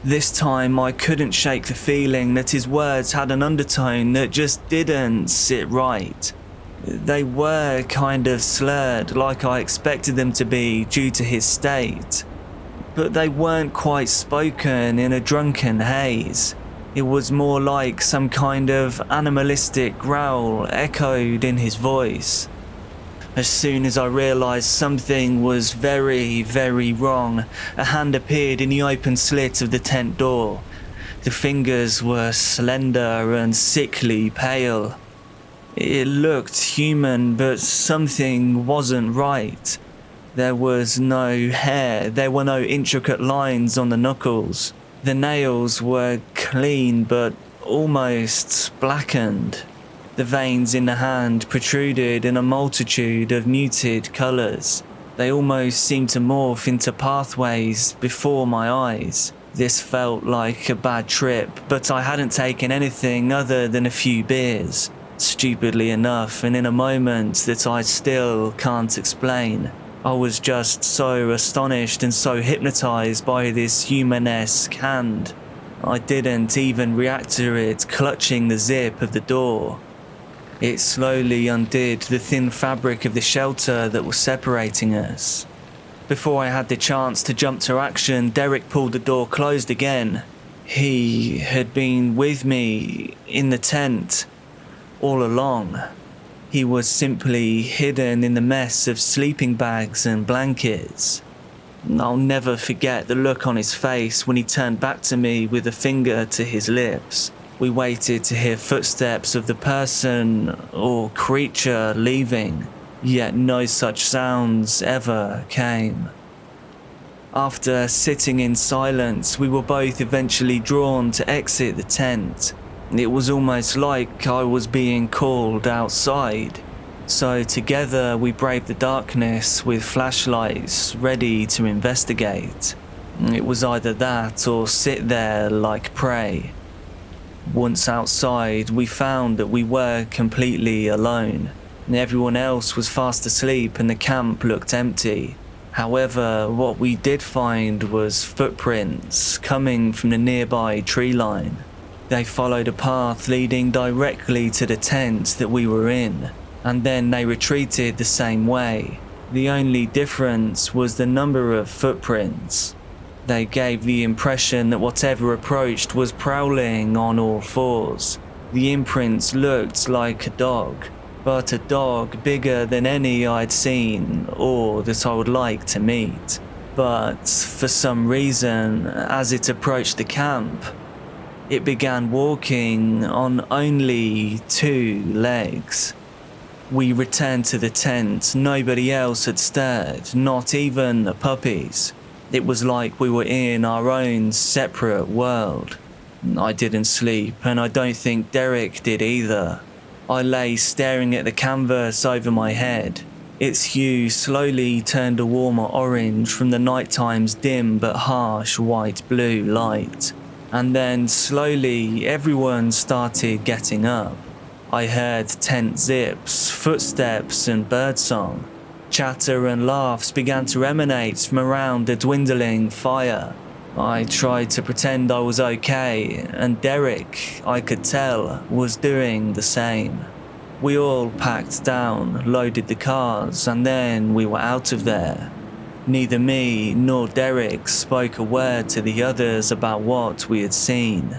This time I couldn't shake the feeling that his words had an undertone that just didn't sit right. They were kind of slurred, like I expected them to be due to his state. But they weren't quite spoken in a drunken haze. It was more like some kind of animalistic growl echoed in his voice. As soon as I realized something was very, very wrong, a hand appeared in the open slit of the tent door. The fingers were slender and sickly pale. It looked human, but something wasn't right. There was no hair, there were no intricate lines on the knuckles. The nails were clean but almost blackened. The veins in the hand protruded in a multitude of muted colours. They almost seemed to morph into pathways before my eyes. This felt like a bad trip, but I hadn't taken anything other than a few beers. Stupidly enough, and in a moment that I still can't explain. I was just so astonished and so hypnotized by this human-esque hand. I didn't even react to it clutching the zip of the door. It slowly undid the thin fabric of the shelter that was separating us. Before I had the chance to jump to action, Derek pulled the door closed again. He had been with me in the tent all along. He was simply hidden in the mess of sleeping bags and blankets. I'll never forget the look on his face when he turned back to me with a finger to his lips. We waited to hear footsteps of the person or creature leaving, yet no such sounds ever came. After sitting in silence, we were both eventually drawn to exit the tent. It was almost like I was being called outside. So together we braved the darkness with flashlights ready to investigate. It was either that or sit there like prey. Once outside, we found that we were completely alone. Everyone else was fast asleep and the camp looked empty. However, what we did find was footprints coming from the nearby tree line. They followed a path leading directly to the tent that we were in, and then they retreated the same way. The only difference was the number of footprints. They gave the impression that whatever approached was prowling on all fours. The imprints looked like a dog, but a dog bigger than any I'd seen or that I would like to meet. But for some reason, as it approached the camp, it began walking on only 2 legs. We returned to the tent. Nobody else had stirred, not even the puppies. It was like we were in our own separate world. I didn't sleep, and I don't think Derek did either. I lay staring at the canvas over my head. Its hue slowly turned a warmer orange from the nighttime's dim but harsh white-blue light. And then slowly everyone started getting up. I heard tent zips, footsteps and birdsong. Chatter and laughs began to emanate from around the dwindling fire. I tried to pretend I was okay, and Derek, I could tell, was doing the same. We all packed down, loaded the cars, and then we were out of there. Neither me nor Derek spoke a word to the others about what we had seen.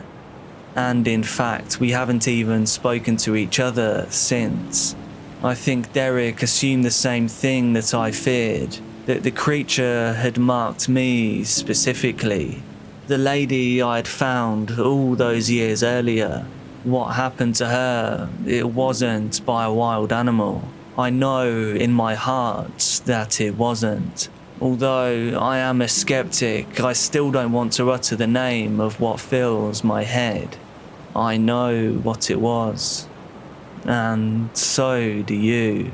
And in fact, we haven't even spoken to each other since. I think Derek assumed the same thing that I feared, that the creature had marked me specifically. The lady I had found all those years earlier. What happened to her, it wasn't by a wild animal. I know in my heart that it wasn't. Although I am a skeptic, I still don't want to utter the name of what fills my head. I know what it was. And so do you.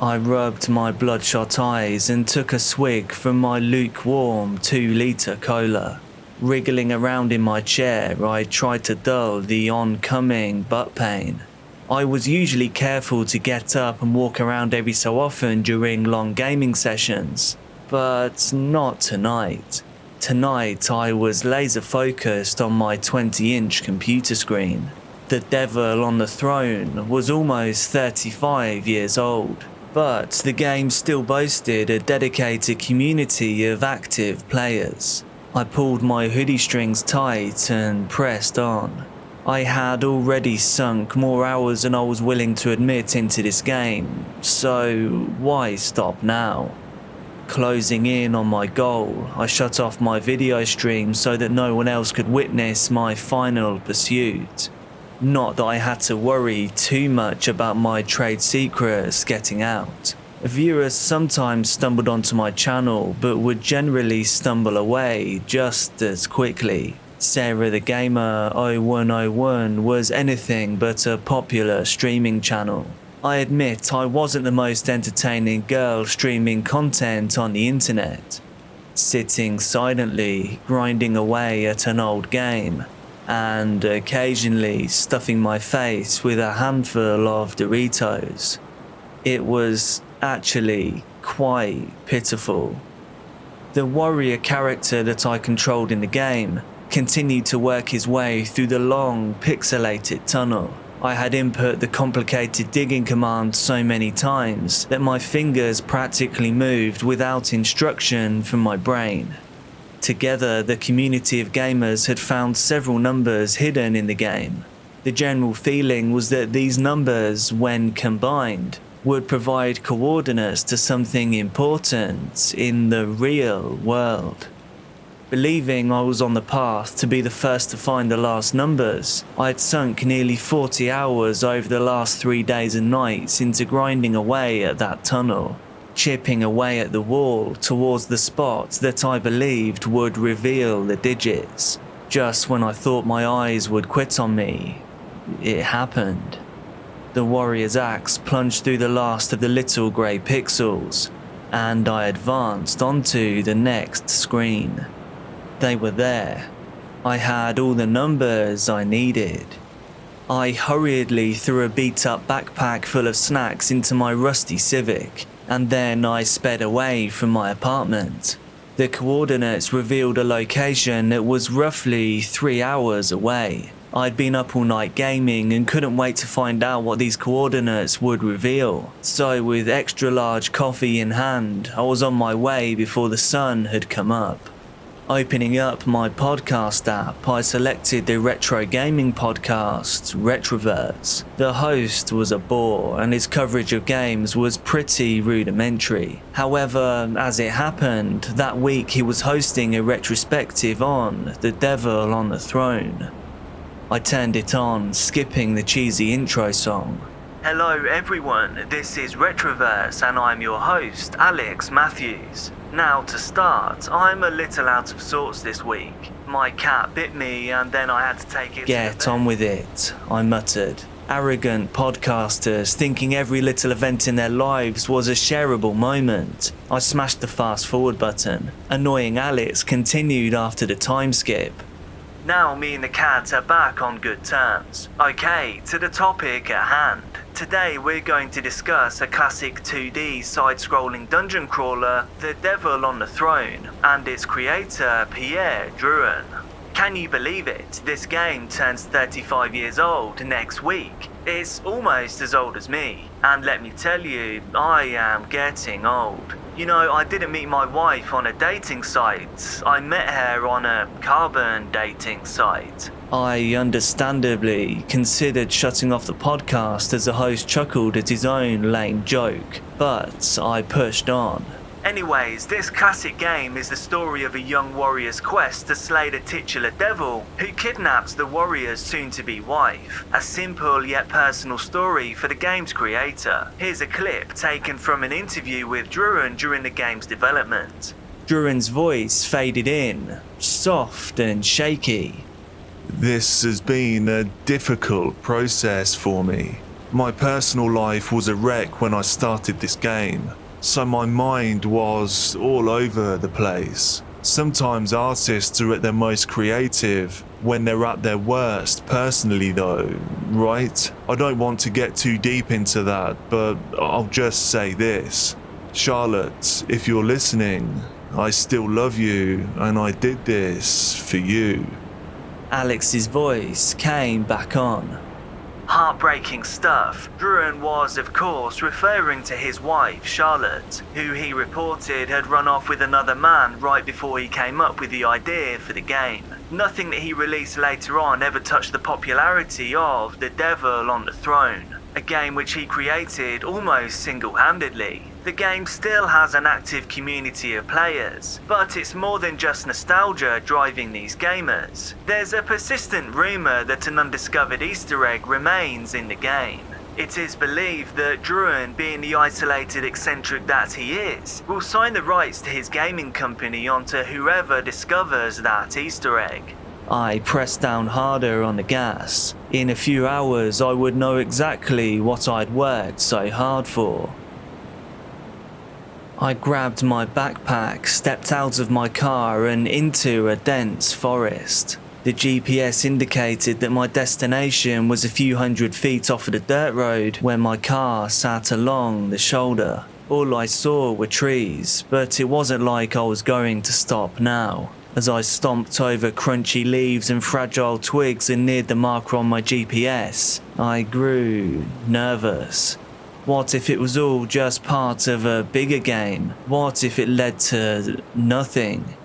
I rubbed my bloodshot eyes and took a swig from my lukewarm 2-litre cola. Wriggling around in my chair, I tried to dull the oncoming butt pain. I was usually careful to get up and walk around every so often during long gaming sessions, but not tonight. Tonight I was laser focused on my 20-inch computer screen. The devil on the throne was almost 35 years old, but the game still boasted a dedicated community of active players. I pulled my hoodie strings tight and pressed on. I had already sunk more hours than I was willing to admit into this game, so why stop now? Closing in on my goal, I shut off my video stream so that no one else could witness my final pursuit. Not that I had to worry too much about my trade secrets getting out. Viewers sometimes stumbled onto my channel but would generally stumble away just as quickly. Sarah the Gamer 0101 was anything but a popular streaming channel. I admit I wasn't the most entertaining girl streaming content on the internet. Sitting silently, grinding away at an old game, and occasionally stuffing my face with a handful of Doritos. It was actually quite pitiful. The warrior character that I controlled in the game continued to work his way through the long, pixelated tunnel. I had input the complicated digging command so many times that my fingers practically moved without instruction from my brain. Together, the community of gamers had found several numbers hidden in the game. The general feeling was that these numbers, when combined, would provide coordinates to something important in the real world. Believing I was on the path to be the first to find the last numbers, I had sunk nearly 40 hours over the last 3 days and nights into grinding away at that tunnel, chipping away at the wall towards the spot that I believed would reveal the digits. Just when I thought my eyes would quit on me, it happened. The warrior's axe plunged through the last of the little grey pixels, and I advanced onto the next screen. They were there. I had all the numbers I needed. I hurriedly threw a beat-up backpack full of snacks into my rusty Civic, and then I sped away from my apartment. The coordinates revealed a location that was roughly 3 hours away. I'd been up all night gaming and couldn't wait to find out what these coordinates would reveal. So with extra large coffee in hand, I was on my way before the sun had come up. Opening up my podcast app, I selected the retro gaming podcast, Retroverse. The host was a bore and his coverage of games was pretty rudimentary. However, as it happened, that week he was hosting a retrospective on The Devil on the Throne. I turned it on, skipping the cheesy intro song. Hello everyone, this is Retroverse and I'm your host, Alex Matthews. Now to start, I'm a little out of sorts this week. My cat bit me and then I had to take it. Get on with it, I muttered. Arrogant podcasters thinking every little event in their lives was a shareable moment. I smashed the fast forward button. Annoying Alex continued after the time skip. Now me and the cat are back on good terms. Okay, to the topic at hand. Today we're going to discuss a classic 2D side-scrolling dungeon crawler, The Devil on the Throne, and its creator, Pierre Drouin. Can you believe it? This game turns 35 years old next week. It's almost as old as me. And let me tell you, I am getting old. You know, I didn't meet my wife on a dating site. I met her on a carbon dating site. I understandably considered shutting off the podcast as the host chuckled at his own lame joke, but I pushed on. Anyways, this classic game is the story of a young warrior's quest to slay the titular devil who kidnaps the warrior's soon-to-be wife. A simple yet personal story for the game's creator. Here's a clip taken from an interview with Drouin during the game's development. Drouin's voice faded in, soft and shaky. This has been a difficult process for me. My personal life was a wreck when I started this game. So my mind was all over the place. Sometimes artists are at their most creative when they're at their worst personally though, right? I don't want to get too deep into that, but I'll just say this. Charlotte, if you're listening, I still love you and I did this for you. Alex's voice came back on. Heartbreaking stuff. Drouin was, of course, referring to his wife, Charlotte, who he reported had run off with another man right before he came up with the idea for the game. Nothing that he released later on ever touched the popularity of The Devil on the Throne, a game which he created almost single-handedly. The game still has an active community of players, but it's more than just nostalgia driving these gamers. There's a persistent rumour that an undiscovered Easter egg remains in the game. It is believed that Drouin, being the isolated eccentric that he is, will sign the rights to his gaming company onto whoever discovers that Easter egg. I pressed down harder on the gas. In a few hours I would know exactly what I'd worked so hard for. I grabbed my backpack, stepped out of my car and into a dense forest. The GPS indicated that my destination was a few hundred feet off of the dirt road where my car sat along the shoulder. All I saw were trees, but it wasn't like I was going to stop now. As I stomped over crunchy leaves and fragile twigs and neared the marker on my GPS, I grew nervous. What if it was all just part of a bigger game? What if it led to nothing?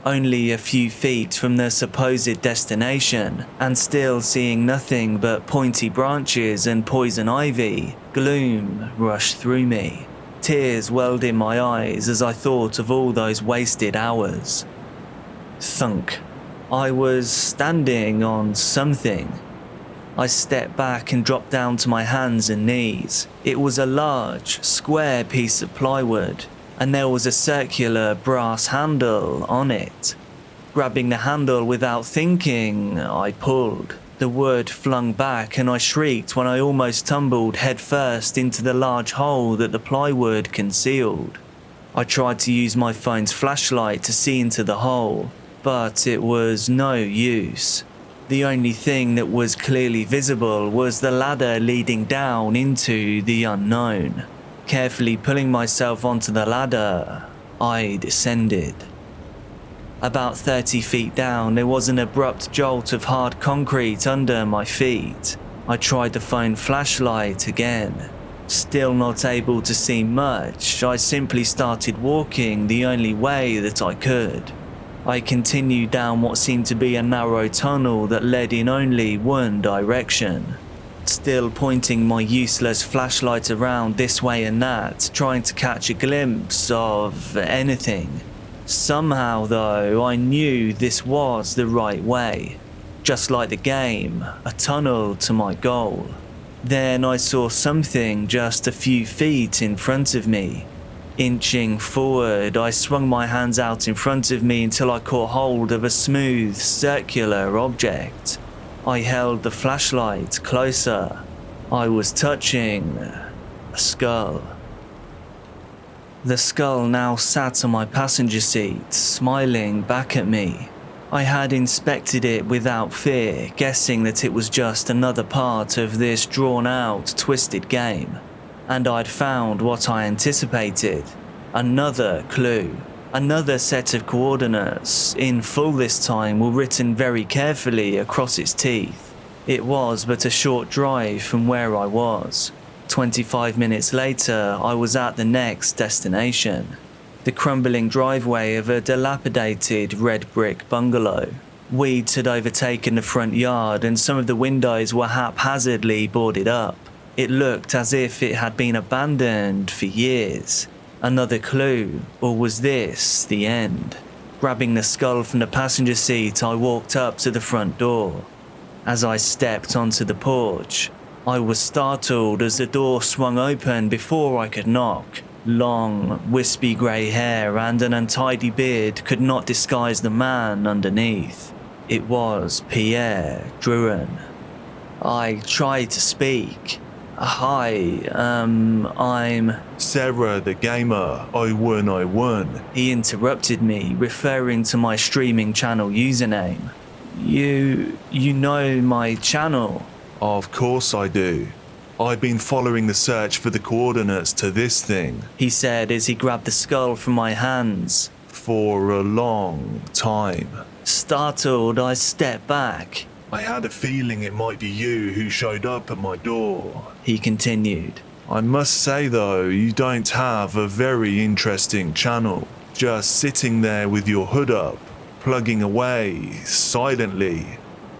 only a few feet from the supposed destination, and still seeing nothing but pointy branches and poison ivy. Gloom rushed through me. Tears welled in my eyes as I thought of all those wasted hours. Thunk. I was standing on something. I stepped back and dropped down to my hands and knees. It was a large, square piece of plywood, and there was a circular brass handle on it. Grabbing the handle without thinking, I pulled. The wood flung back and I shrieked when I almost tumbled headfirst into the large hole that the plywood concealed. I tried to use my phone's flashlight to see into the hole, but it was no use. The only thing that was clearly visible was the ladder leading down into the unknown. Carefully pulling myself onto the ladder, I descended. About 30 feet down, there was an abrupt jolt of hard concrete under my feet. I tried the phone flashlight again. Still not able to see much, I simply started walking the only way that I could. I continued down what seemed to be a narrow tunnel that led in only one direction. Still pointing my useless flashlight around this way and that, trying to catch a glimpse of anything. Somehow though, I knew this was the right way. Just like the game, a tunnel to my goal. Then I saw something just a few feet in front of me. Inching forward, I swung my hands out in front of me until I caught hold of a smooth, circular object. I held the flashlight closer. I was touching a skull. The skull now sat on my passenger seat, smiling back at me. I had inspected it without fear, guessing that it was just another part of this drawn-out, twisted game. And I'd found what I anticipated. Another clue. Another set of coordinates, in full this time, were written very carefully across its teeth. It was but a short drive from where I was. 25 minutes later, I was at the next destination. The crumbling driveway of a dilapidated red brick bungalow. Weeds had overtaken the front yard and some of the windows were haphazardly boarded up. It looked as if it had been abandoned for years. Another clue, or was this the end? Grabbing the skull from the passenger seat, I walked up to the front door. As I stepped onto the porch, I was startled as the door swung open before I could knock. Long, wispy grey hair and an untidy beard could not disguise the man underneath. It was Pierre Drouin. I tried to speak. Hi, I'm... Sarah the gamer, I won. He interrupted me, referring to my streaming channel username. You know my channel? Of course I do. I've been following the search for the coordinates to this thing. He said as he grabbed the skull from my hands. For a long time. Startled, I stepped back. I had a feeling it might be you who showed up at my door. He continued. I must say though, you don't have a very interesting channel. Just sitting there with your hood up, plugging away, silently.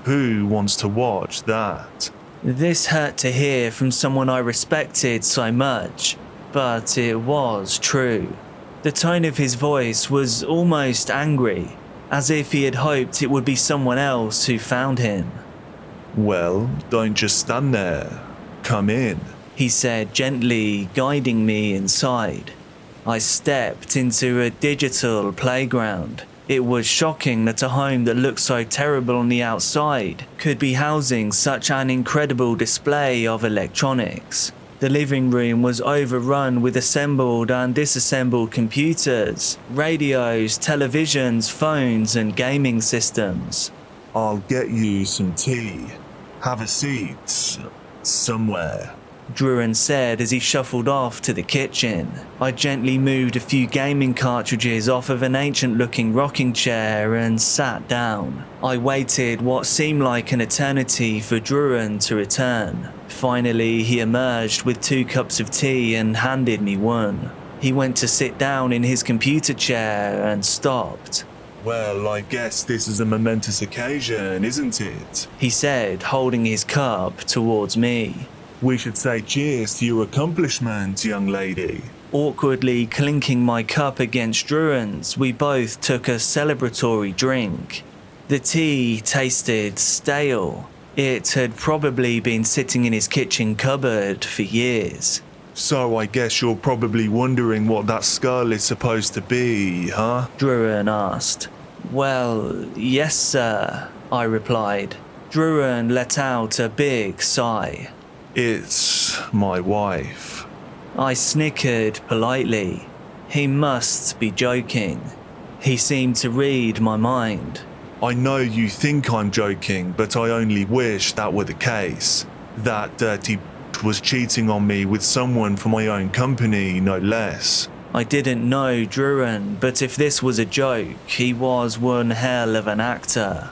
Who wants to watch that? This hurt to hear from someone I respected so much, but it was true. The tone of his voice was almost angry, as if he had hoped it would be someone else who found him. Well, don't just stand there. Come in, he said, gently guiding me inside. I stepped into a digital playground. It was shocking that a home that looked so terrible on the outside could be housing such an incredible display of electronics. The living room was overrun with assembled and disassembled computers, radios, televisions, phones, and gaming systems. I'll get you some tea. Have a seat. Somewhere. Drouin said as he shuffled off to the kitchen. I gently moved a few gaming cartridges off of an ancient-looking rocking chair and sat down. I waited what seemed like an eternity for Drouin to return. Finally, he emerged with 2 cups of tea and handed me one. He went to sit down in his computer chair and stopped. Well, I guess this is a momentous occasion, isn't it? he said, holding his cup towards me. We should say cheers to your accomplishment, young lady. Awkwardly clinking my cup against Druan's, we both took a celebratory drink. The tea tasted stale. It had probably been sitting in his kitchen cupboard for years. So I guess you're probably wondering what that skull is supposed to be, huh? Druan asked. Well, yes, sir, I replied. Druan let out a big sigh. It's my wife. I snickered politely. He must be joking. He seemed to read my mind. I know you think I'm joking, but I only wish that were the case. That dirty was cheating on me with someone from my own company, no less. I didn't know Druan, but if this was a joke, he was one hell of an actor.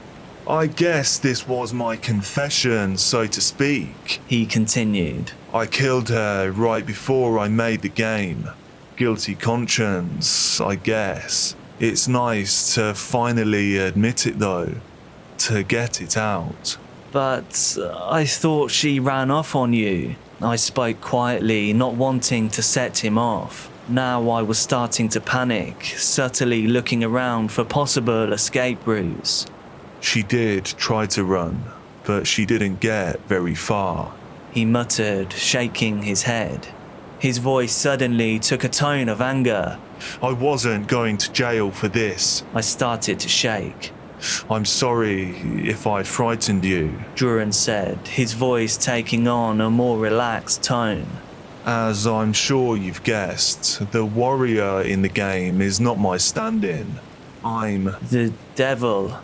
I guess this was my confession, so to speak. He continued. I killed her right before I made the game. Guilty conscience, I guess. It's nice to finally admit it though. To get it out. But I thought she ran off on you. I spoke quietly, not wanting to set him off. Now I was starting to panic, subtly looking around for possible escape routes. She did try to run, but she didn't get very far. He muttered, shaking his head. His voice suddenly took a tone of anger. I wasn't going to jail for this. I started to shake. I'm sorry if I frightened you, Druan said, his voice taking on a more relaxed tone. As I'm sure you've guessed, the warrior in the game is not my stand-in. I'm The devil,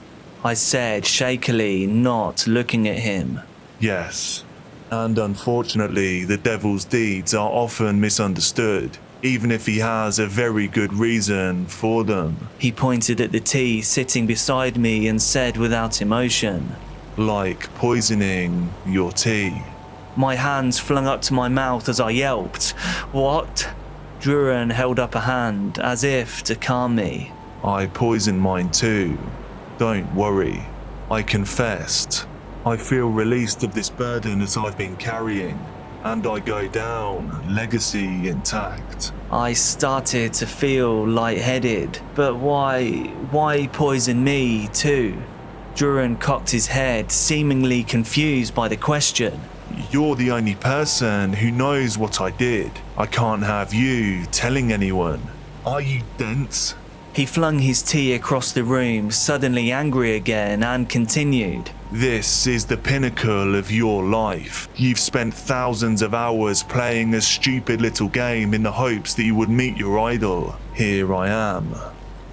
I said shakily, not looking at him. Yes. And unfortunately, the devil's deeds are often misunderstood, even if he has a very good reason for them. He pointed at the tea sitting beside me and said without emotion, Like poisoning your tea. My hands flung up to my mouth as I yelped. What? Druan held up a hand as if to calm me. I poisoned mine too. Don't worry. I confessed. I feel released of this burden that I've been carrying, and I go down, legacy intact. I started to feel lightheaded, but why poison me too? Druan cocked his head, seemingly confused by the question. You're the only person who knows what I did. I can't have you telling anyone. Are you dense? He flung his tea across the room, suddenly angry again, and continued. This is the pinnacle of your life. You've spent thousands of hours playing a stupid little game in the hopes that you would meet your idol. Here I am,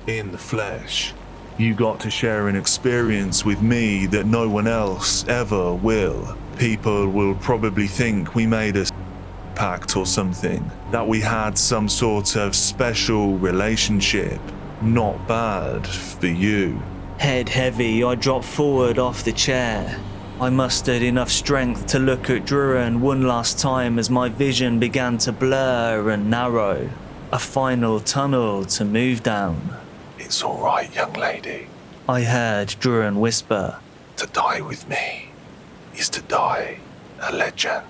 in the flesh. You got to share an experience with me that no one else ever will. People will probably think we made a pact or something, that we had some sort of special relationship. Not bad for you. Head heavy, I dropped forward off the chair. I mustered enough strength to look at Druan one last time as my vision began to blur and narrow. A final tunnel to move down. It's all right, young lady. I heard Druan whisper. To die with me is to die a legend.